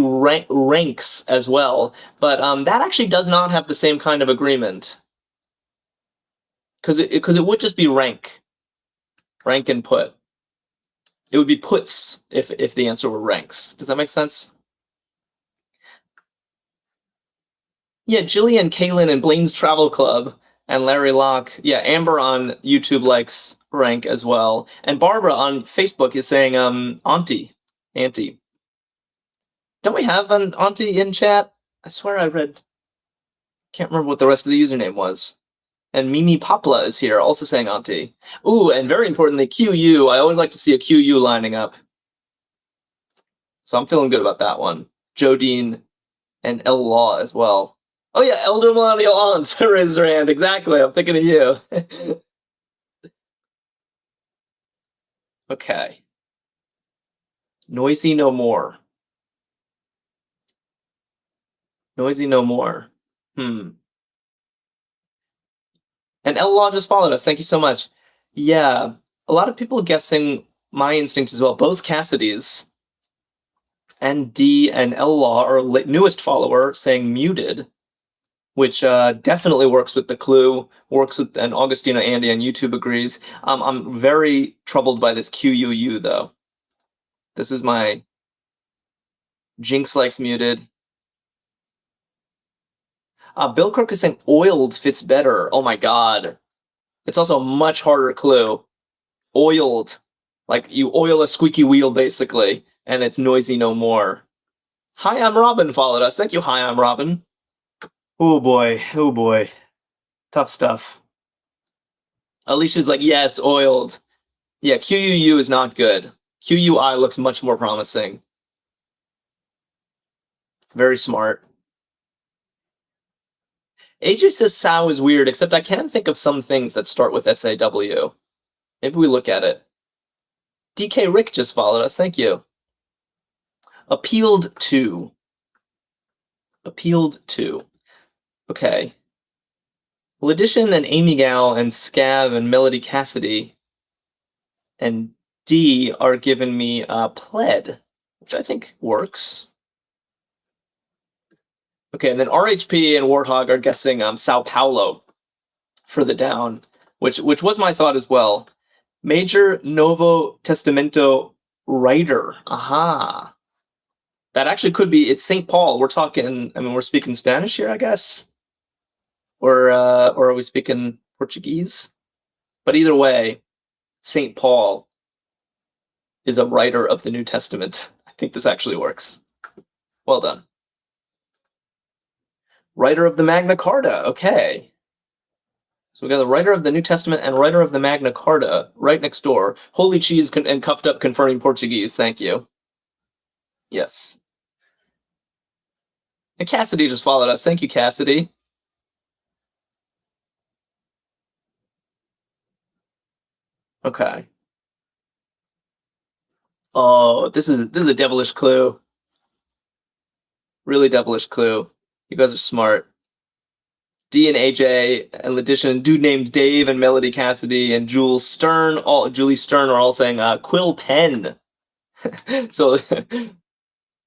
ranks as well, but that actually does not have the same kind of agreement. Because it would just be rank and put. It would be puts if the answer were ranks. Does that make sense? Yeah, Jillian, Kaylin, and Blaine's Travel Club, and Larry Locke. Yeah, Amber on YouTube likes rank as well. And Barbara on Facebook is saying auntie. Don't we have an auntie in chat? I swear I read. Can't remember what the rest of the username was. And Mimi Popla is here, also saying auntie. Ooh, and very importantly, QU. I always like to see a QU lining up. So I'm feeling good about that one. Jodine and L Law as well. Oh yeah, elder millennial aunt raised her hand. Exactly, I'm thinking of you. Okay. Noisy no more. Noisy no more. And L Law just followed us. Thank you so much. Yeah, a lot of people guessing my instinct as well. Both Cassidy's. And D and L Law are newest follower saying muted, which definitely works with the clue, works with, and Augustina Andy on YouTube agrees. I'm very troubled by this QUU though. This is my Jinx likes muted. Bill Crook is saying oiled fits better. Oh my god. It's also a much harder clue. Oiled. Like you oil a squeaky wheel basically, and it's noisy no more. Hi, I'm Robin followed us. Thank you, hi, I'm Robin. Oh boy, oh boy. Tough stuff. Alicia's like, yes, oiled. Yeah, QUU is not good. QUI looks much more promising. Very smart. AJ says sow is weird, except I can think of some things that start with SAW. Maybe we look at it. DK Rick just followed us. Thank you. Appealed to. Appealed to. Okay. Ledition and Amy Gal and Scav and Melody Cassidy and D are giving me pled, which I think works. Okay, and then RHP and Warthog are guessing Sao Paulo for the down, which was my thought as well. Major Novo Testamento writer. Aha. That actually could be, it's St. Paul. We're talking, I mean, we're speaking Spanish here, I guess. Or are we speaking Portuguese? But either way, St. Paul is a writer of the New Testament. I think this actually works. Well done. Writer of the Magna Carta. Okay. So we got the writer of the New Testament and writer of the Magna Carta right next door. Holy cheese and cuffed up confirming Portuguese. Thank you. Yes. And Cassidy just followed us. Thank you, Cassidy. Okay. Oh, this is a devilish clue. Really devilish clue. You guys are smart. D and AJ and Ledition, dude named Dave and Melody Cassidy and Julie Stern are all saying Quill Pen. So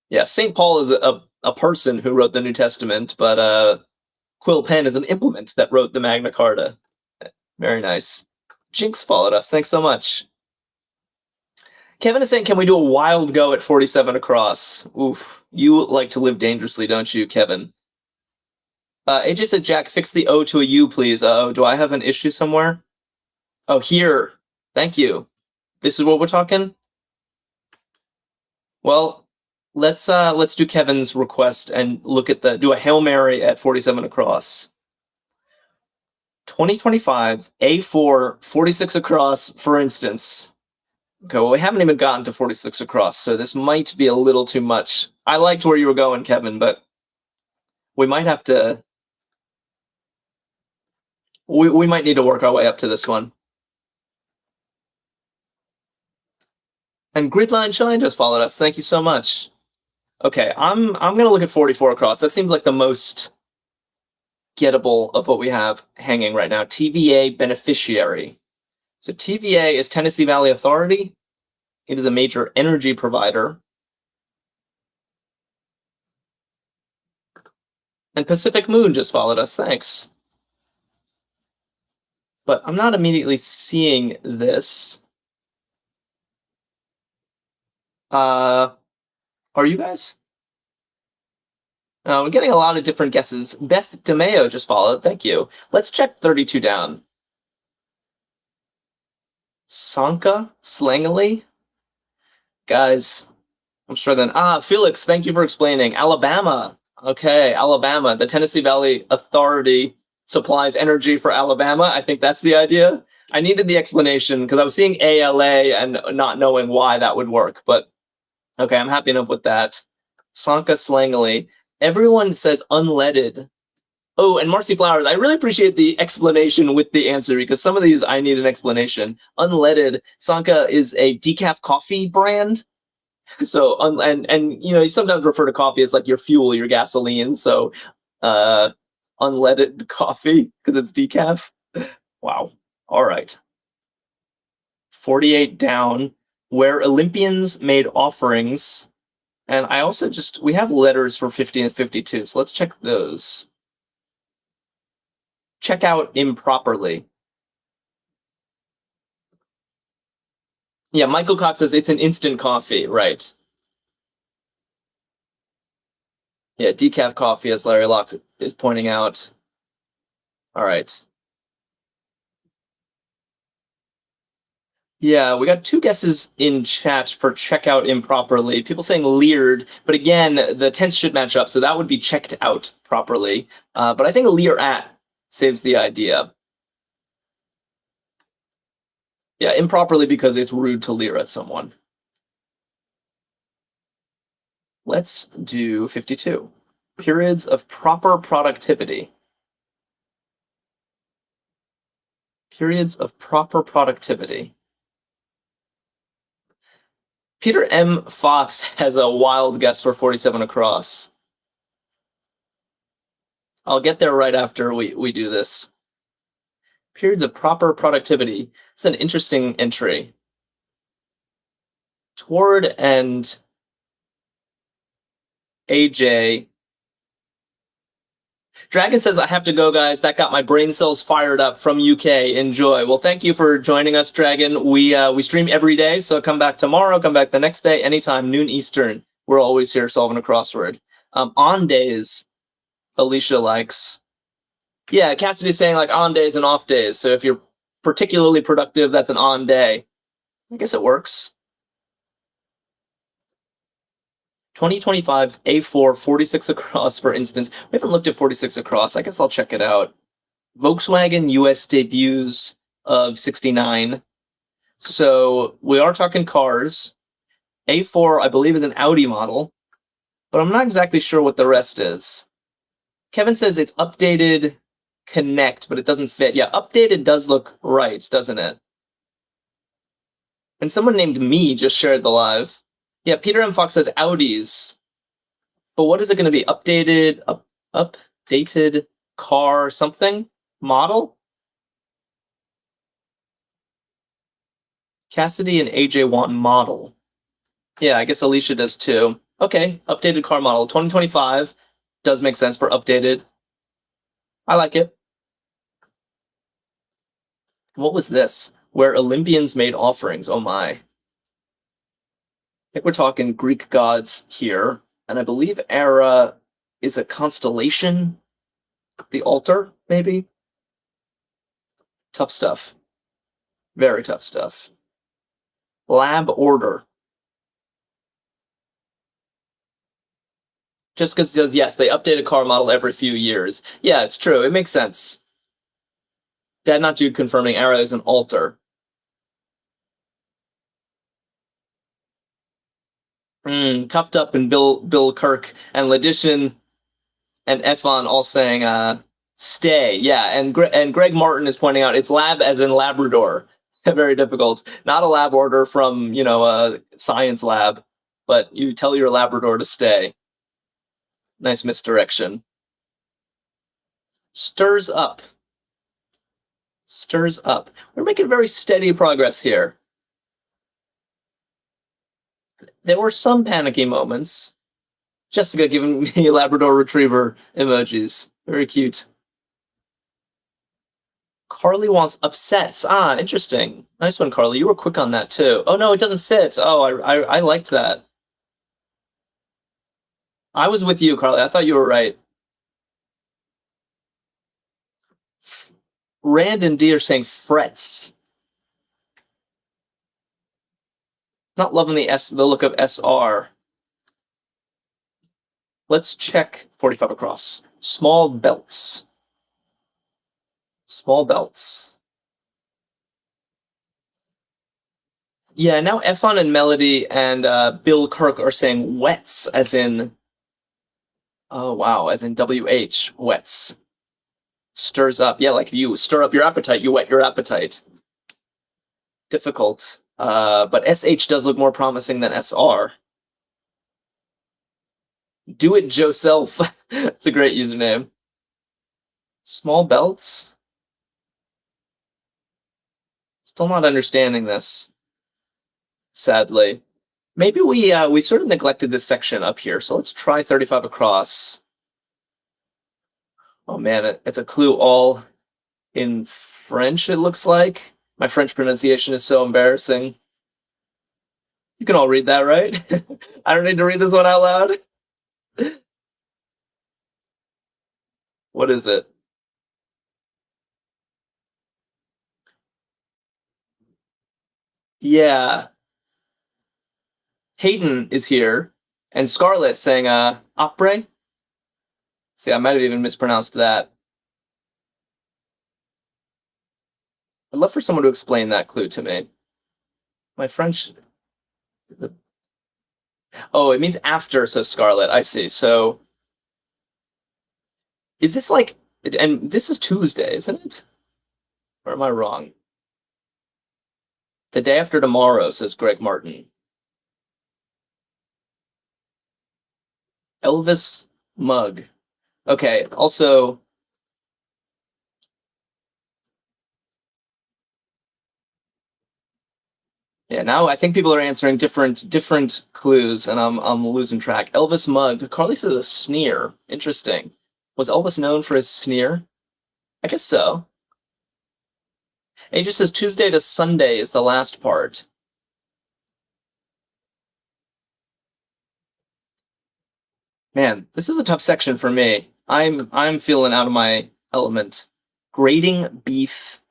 yeah, St. Paul is a person who wrote the New Testament, but Quill Pen is an implement that wrote the Magna Carta. Very nice. Jinx followed us. Thanks so much. Kevin is saying, can we do a wild go at 47 across? Oof. You like to live dangerously, don't you, Kevin? AJ said, Jack, fix the O to a U, please. Oh, do I have an issue somewhere? Oh, here. Thank you. This is what we're talking? Well, let's do Kevin's request and look at do a Hail Mary at 47 across. 2025's A4 46 across, for instance. Okay, well, we haven't even gotten to 46 across, so this might be a little too much. I liked where you were going, Kevin, but we might have to... We might need to work our way up to this one. And Gridline Shine just followed us. Thank you so much. Okay, I'm gonna look at 44 across. That seems like the most gettable of what we have hanging right now. TVA beneficiary. So TVA is Tennessee Valley Authority. It is a major energy provider. And Pacific Moon just followed us, thanks. But I'm not immediately seeing this. Are you guys? We're getting a lot of different guesses. Beth DeMeo just followed, thank you. Let's check 32 down. Sanka? Slangily? Guys, I'm struggling. Felix, thank you for explaining. Alabama. Okay, Alabama. The Tennessee Valley Authority supplies energy for Alabama. I think that's the idea. I needed the explanation because I was seeing ALA and not knowing why that would work. But okay, I'm happy enough with that. Sanka Slangily. Everyone says unleaded. Oh, and Marcy Flowers, I really appreciate the explanation with the answer because some of these I need an explanation. Unleaded. Sanka is a decaf coffee brand. So, and you know, you sometimes refer to coffee as like your fuel, your gasoline. So, unleaded coffee because it's decaf. Wow. All right. 48 down, where Olympians made offerings. And I also we have letters for 50 and 52. So let's check those. Check out improperly. Yeah, Michael Cox says it's an instant coffee, right? Yeah, decaf coffee, as Larry Locke is pointing out. All right. Yeah, we got 2 guesses in chat for check out improperly. People saying leered, but again, the tense should match up, so that would be checked out properly. But I think leer at saves the idea. Yeah, improperly because it's rude to leer at someone. Let's do 52. Periods of proper productivity. Periods of proper productivity. Peter M. Fox has a wild guess for 47 across. I'll get there right after we do this. Periods of proper productivity. It's an interesting entry. Toward and AJ. Dragon says, I have to go, guys. That got my brain cells fired up from UK. Enjoy. Well, thank you for joining us, Dragon. We stream every day, so come back tomorrow, come back the next day, anytime, noon Eastern. We're always here solving a crossword. On days, Alicia likes. Yeah, Cassidy's saying like on days and off days. So if you're particularly productive, that's an on day. I guess it works. 2025's A4 46 across, for instance. We haven't looked at 46 across. I guess I'll check it out. Volkswagen US debuts of 69. So we are talking cars. A4, I believe, is an Audi model, but I'm not exactly sure what the rest is. Kevin says it's updated Connect, but it doesn't fit. Yeah, updated does look right, doesn't it? And someone named me just shared the live. Yeah, Peter M. Fox says Audis. But what is it going to be? Updated, updated car something? Model? Cassidy and AJ want model. Yeah, I guess Alicia does too. Okay, updated car model. 2025 does make sense for updated. I like it. What was this? Where Olympians made offerings. Oh my. I think we're talking Greek gods here. And I believe Era is a constellation. The altar, maybe? Tough stuff. Very tough stuff. Lab order. Just because it does, yes, they update a car model every few years. Yeah, it's true. It makes sense. Dad Not Jude confirming Era is an altar. Cuffed Up and Bill Kirk and Ledition and Efon all saying stay. Yeah, and Greg Martin is pointing out it's lab as in Labrador. Very difficult. Not a lab order from, a science lab, but you tell your Labrador to stay. Nice misdirection. Stirs up. Stirs up. We're making very steady progress here. There were some panicky moments. Jessica giving me Labrador Retriever emojis. Very cute. Carly wants upsets. Ah, interesting. Nice one, Carly. You were quick on that, too. Oh, no, it doesn't fit. Oh, I liked that. I was with you, Carly. I thought you were right. Rand and D are saying frets. Not loving the look of SR. Let's check 45 across. Small belts. Small belts. Yeah, now Efon and Melody and Bill Kirk are saying wets, as in... Oh, wow, as in WH, wets. Stirs up. Yeah, like if you stir up your appetite, you whet your appetite. Difficult. But SH does look more promising than SR. Do it, Joself. It's a great username. Small belts? Still not understanding this, sadly. Maybe we sort of neglected this section up here, so let's try 35 across. Oh man, it's a clue all in French, it looks like. My French pronunciation is so embarrassing. You can all read that, right? I don't need to read this one out loud. What is it? Yeah. Hayden is here, and Scarlett saying, après? See, I might have even mispronounced that. I'd love for someone to explain that clue to me. My French... Oh, it means after, says Scarlett. I see. So, is this like... And this is Tuesday, isn't it? Or am I wrong? The day after tomorrow, says Greg Martin. Elvis mug. Okay, also... Yeah, now I think people are answering different clues, and I'm losing track. Elvis mug. Carly says a sneer. Interesting. Was Elvis known for his sneer? I guess so. It just says Tuesday to Sunday is the last part. Man, this is a tough section for me. I'm feeling out of my element. Grating beef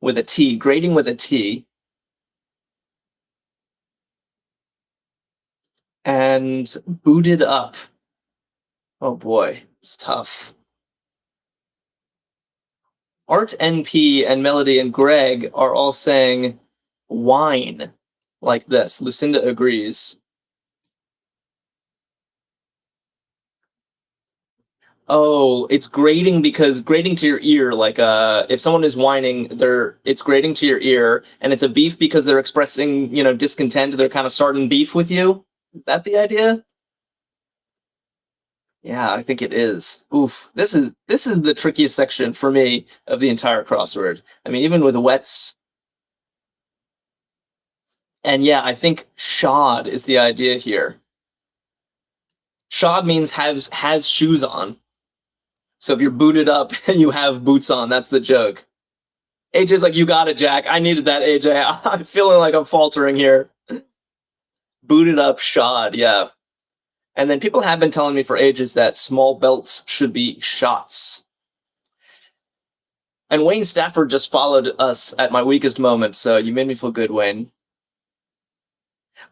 with a T. Grating with a T. And booted up. Oh boy, it's tough. Art NP and Melody and Greg are all saying wine like this. Lucinda agrees. Oh, it's grating because grating to your ear, like if someone is whining, it's grating to your ear, and it's a beef because they're expressing, discontent, they're kind of starting beef with you. Is that the idea? Yeah, I think it is. Oof, this is the trickiest section for me of the entire crossword. I mean, even with wets. And yeah, I think shod is the idea here. Shod means has shoes on. So if you're booted up and you have boots on, that's the joke. AJ's like, you got it, Jack. I needed that, AJ. I'm feeling like I'm faltering here. Booted up, shod, yeah. And then people have been telling me for ages that small belts should be shots. And Wayne Stafford just followed us at my weakest moment, so you made me feel good, Wayne.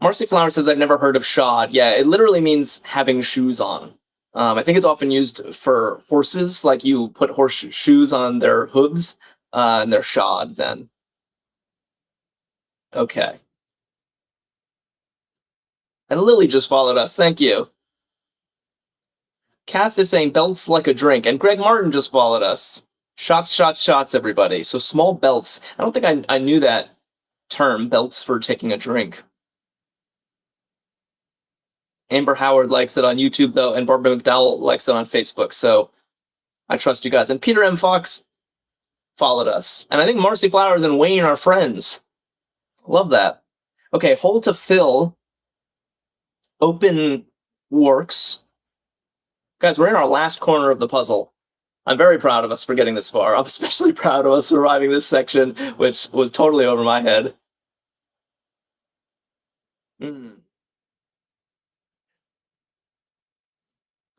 Marcy Flower says, I've never heard of shod. Yeah, it literally means having shoes on. I think it's often used for horses, like you put horse shoes on their hooves, and they're shod then. Okay. And Lily just followed us. Thank you. Kath is saying belts like a drink, and Greg Martin just followed us. Shots, shots, shots, everybody. So small belts. I don't think I knew that term, belts for taking a drink. Amber Howard likes it on YouTube, though, and Barbara McDowell likes it on Facebook, so I trust you guys. And Peter M. Fox followed us. And I think Marcy Flowers and Wayne are friends. Love that. Okay, hole to fill. Open works. Guys, we're in our last corner of the puzzle. I'm very proud of us for getting this far. I'm especially proud of us surviving this section, which was totally over my head. Mm.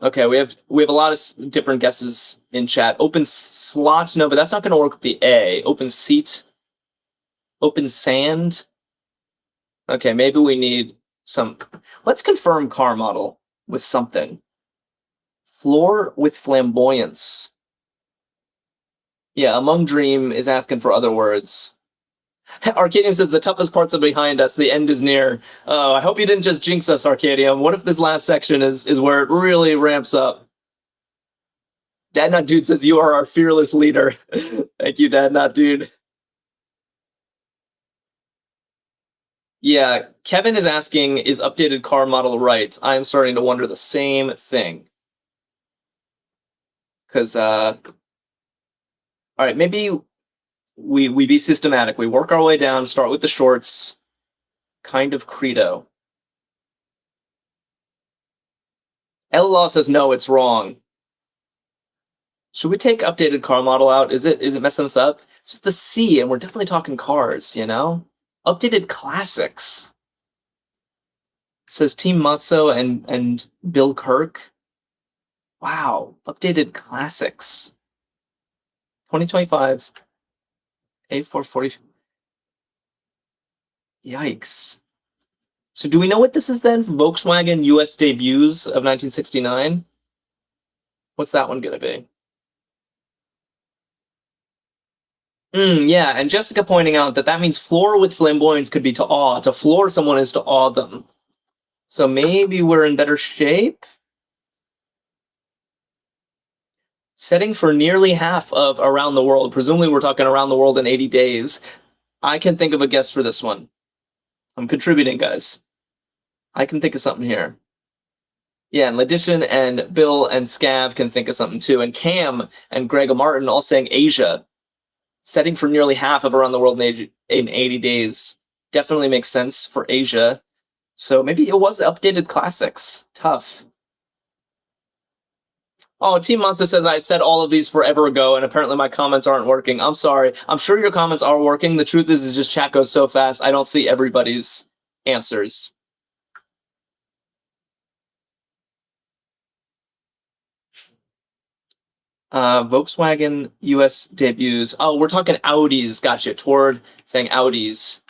Okay, we have a lot of different guesses in chat. Open slot, no, but that's not going to work with the A. Open seat, open sand. Okay, maybe we need some. Let's confirm car model with something. Floor with flamboyance. Yeah, Among Dream is asking for other words. Arkadium says the toughest parts are behind us. The end is near. Oh, I hope you didn't just jinx us, Arkadium. What if this last section is where it really ramps up? Dad Not Dude says you are our fearless leader. Thank you, Dad Not Dude. Yeah, Kevin is asking, is updated car model right? I am starting to wonder the same thing. Because, all right, maybe we be systematic. We work our way down, start with the shorts, kind of credo. Law says no, it's wrong. Should we take updated car model out? Is it messing us up? It's just the C, and we're definitely talking cars, you know? Updated classics. It says Team Matzo and Bill Kirk. Wow, updated classics. 2025's A440. Yikes. So do we know what this is then? Volkswagen US debuts of 1969? What's that one gonna be? Yeah, and Jessica pointing out that means floor with flamboyance could be to awe. To floor someone is to awe them. So maybe we're in better shape? Setting for nearly half of around the world. Presumably we're talking around the world in 80 days. I can think of a guess for this one. I'm contributing, guys. I can think of something here. Yeah, and Ladishan and Bill and Scav can think of something too. And Cam and Greg Martin all saying Asia. Setting for nearly half of around the world in 80 days. Definitely makes sense for Asia. So maybe it was updated classics. Tough. Oh, Team Monster says I said all of these forever ago, and apparently my comments aren't working. I'm sorry. I'm sure your comments are working. The truth is just chat goes so fast, I don't see everybody's answers. Volkswagen US debuts. Oh, we're talking Audis. Gotcha. Toward saying Audis.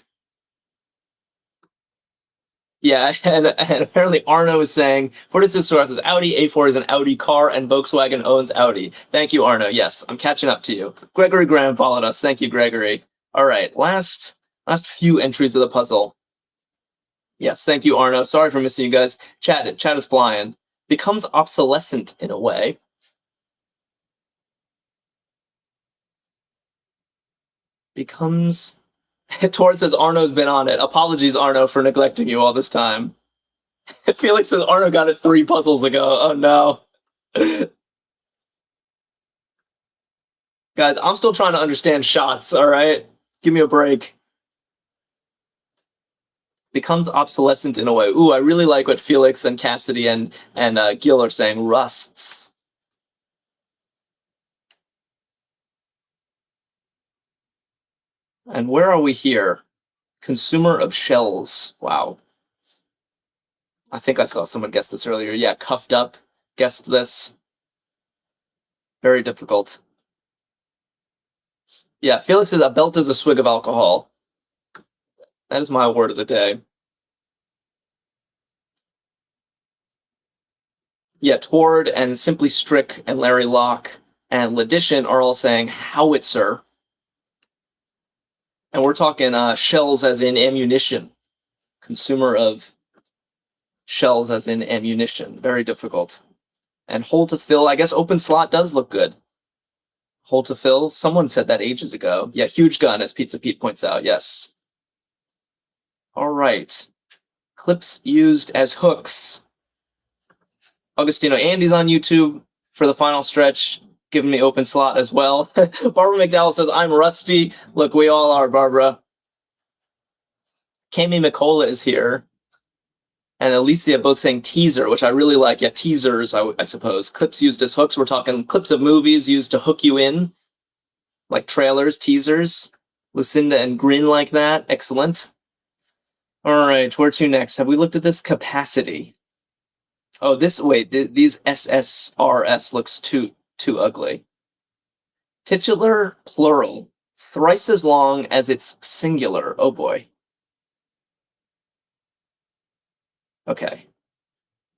Yeah, and apparently Arno is saying 46 stores with Audi, A4 is an Audi car, and Volkswagen owns Audi. Thank you, Arno. Yes, I'm catching up to you. Gregory Graham followed us. Thank you, Gregory. All right, last few entries of the puzzle. Yes, thank you, Arno. Sorry for missing you guys. Chat is flying. Becomes obsolescent in a way. Becomes... Tord says Arno's been on it. Apologies, Arno, for neglecting you all this time. Felix says Arno got it 3 puzzles ago. Oh, no. Guys, I'm still trying to understand shots, all right? Give me a break. Becomes obsolescent in a way. Ooh, I really like what Felix and Cassidy and Gil are saying. Rusts. And where are we here? Consumer of shells. Wow. I think I saw someone guess this earlier. Yeah, cuffed up. Guessed this. Very difficult. Yeah, Felix says a belt is a swig of alcohol. That is my word of the day. Yeah, Tord and Simply Strick and Larry Locke and Ladishan are all saying howitzer. And we're talking shells as in ammunition. Consumer of shells as in ammunition. Very difficult. And hole to fill, I guess open slot does look good. Hole to fill, someone said that ages ago. Yeah, huge gun, as Pizza Pete points out, yes. All right. Clips used as hooks. Augustino Andy's on YouTube for the final stretch, giving me open slot as well. Barbara McDowell says, I'm rusty. Look, we all are, Barbara. Kami McCullough is here. and Alicia both saying teaser, which I really like. Yeah, teasers, I suppose. Clips used as hooks. We're talking clips of movies used to hook you in, like trailers, teasers. Lucinda and grin like that. Excellent. All right, where to next? Have we looked at this? Capacity. Oh, these SSRS looks too ugly. Titular plural, thrice as long as it's singular. Oh boy. Okay.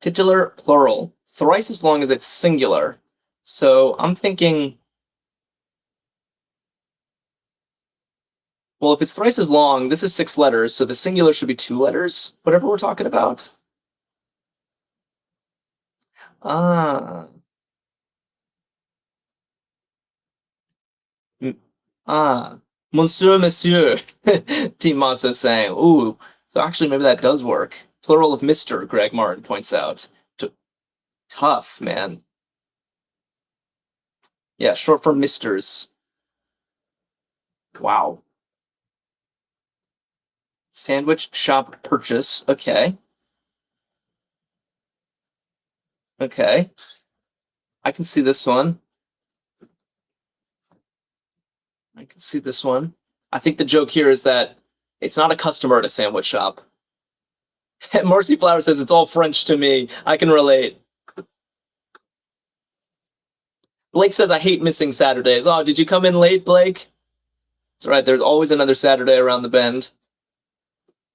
Titular plural, thrice as long as it's singular. So I'm thinking, well, if it's thrice as long, this is 6 letters, so the singular should be 2 letters, whatever we're talking about. Ah. Monsieur, monsieur, Team Matzo saying, ooh, so actually maybe that does work. Plural of Mr., Greg Martin points out. Tough, man. Yeah, short for Misters. Wow. Sandwich shop purchase, okay. Okay. I can see this one. I can see this one. I think the joke here is that it's not a customer at a sandwich shop. Marcy Flower says it's all French to me. I can relate. Blake says I hate missing Saturdays. Oh, did you come in late, Blake? That's right. There's always another Saturday around the bend.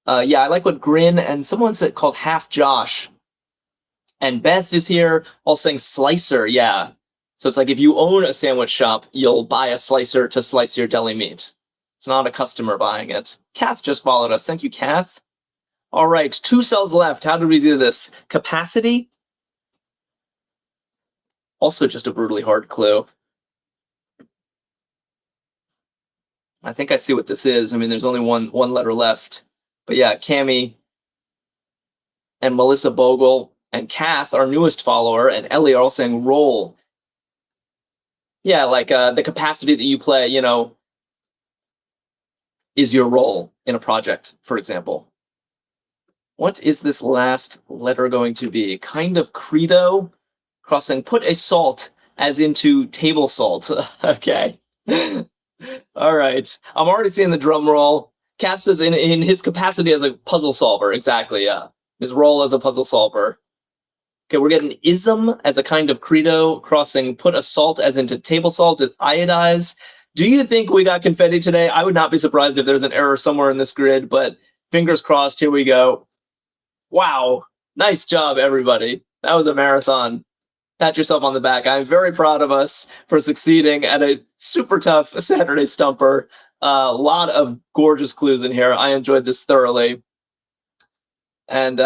Yeah, I like what Grin and someone said called Half Josh. And Beth is here, all saying slicer. Yeah. So it's like if you own a sandwich shop, you'll buy a slicer to slice your deli meat. It's not a customer buying it. Kath just followed us. Thank you, Kath. All right, 2 cells left. How did we do this? Capacity? Also just a brutally hard clue. I think I see what this is. I mean, there's only one letter left. But yeah, Cami and Melissa Bogle and Kath, our newest follower, and Ellie are all saying roll. Yeah, like the capacity that you play, you know, is your role in a project, for example. What is this last letter going to be? Kind of credo? Crossing, put a salt as into table salt. Okay. All right. I'm already seeing the drum roll. Kath says in his capacity as a puzzle solver. Exactly, yeah. His role as a puzzle solver. Okay, we're getting ism as a kind of credo, crossing put a salt as into table salt with iodize. Do you think we got confetti today? I would not be surprised if there's an error somewhere in this grid, but fingers crossed, here we go. Wow, nice job, everybody. That was a marathon. Pat yourself on the back. I'm very proud of us for succeeding at a super tough Saturday stumper. A lot of gorgeous clues in here. I enjoyed this thoroughly. And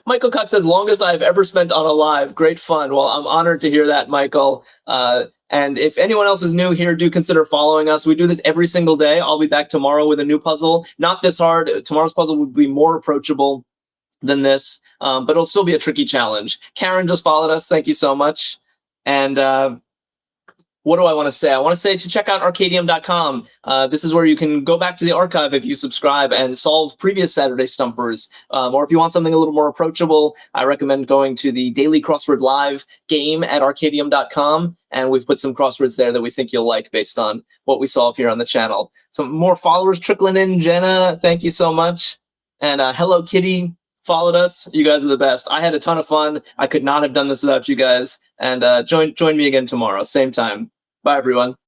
Michael Cox says, longest I've ever spent on a live. Great fun. Well, I'm honored to hear that, Michael. And if anyone else is new here, do consider following us. We do this every single day. I'll be back tomorrow with a new puzzle. Not this hard. Tomorrow's puzzle will be more approachable than this, but it'll still be a tricky challenge. Karen just followed us. Thank you so much. And what do I want to say? I want to say to check out Arkadium.com. This is where you can go back to the archive if you subscribe and solve previous Saturday Stumpers. Or if you want something a little more approachable, I recommend going to the Daily Crossword Live game at Arkadium.com. And we've put some crosswords there that we think you'll like based on what we solve here on the channel. Some more followers trickling in. Jenna, thank you so much. And Hello Kitty followed us. You guys are the best. I had a ton of fun. I could not have done this without you guys. And join me again tomorrow, same time. Bye, everyone.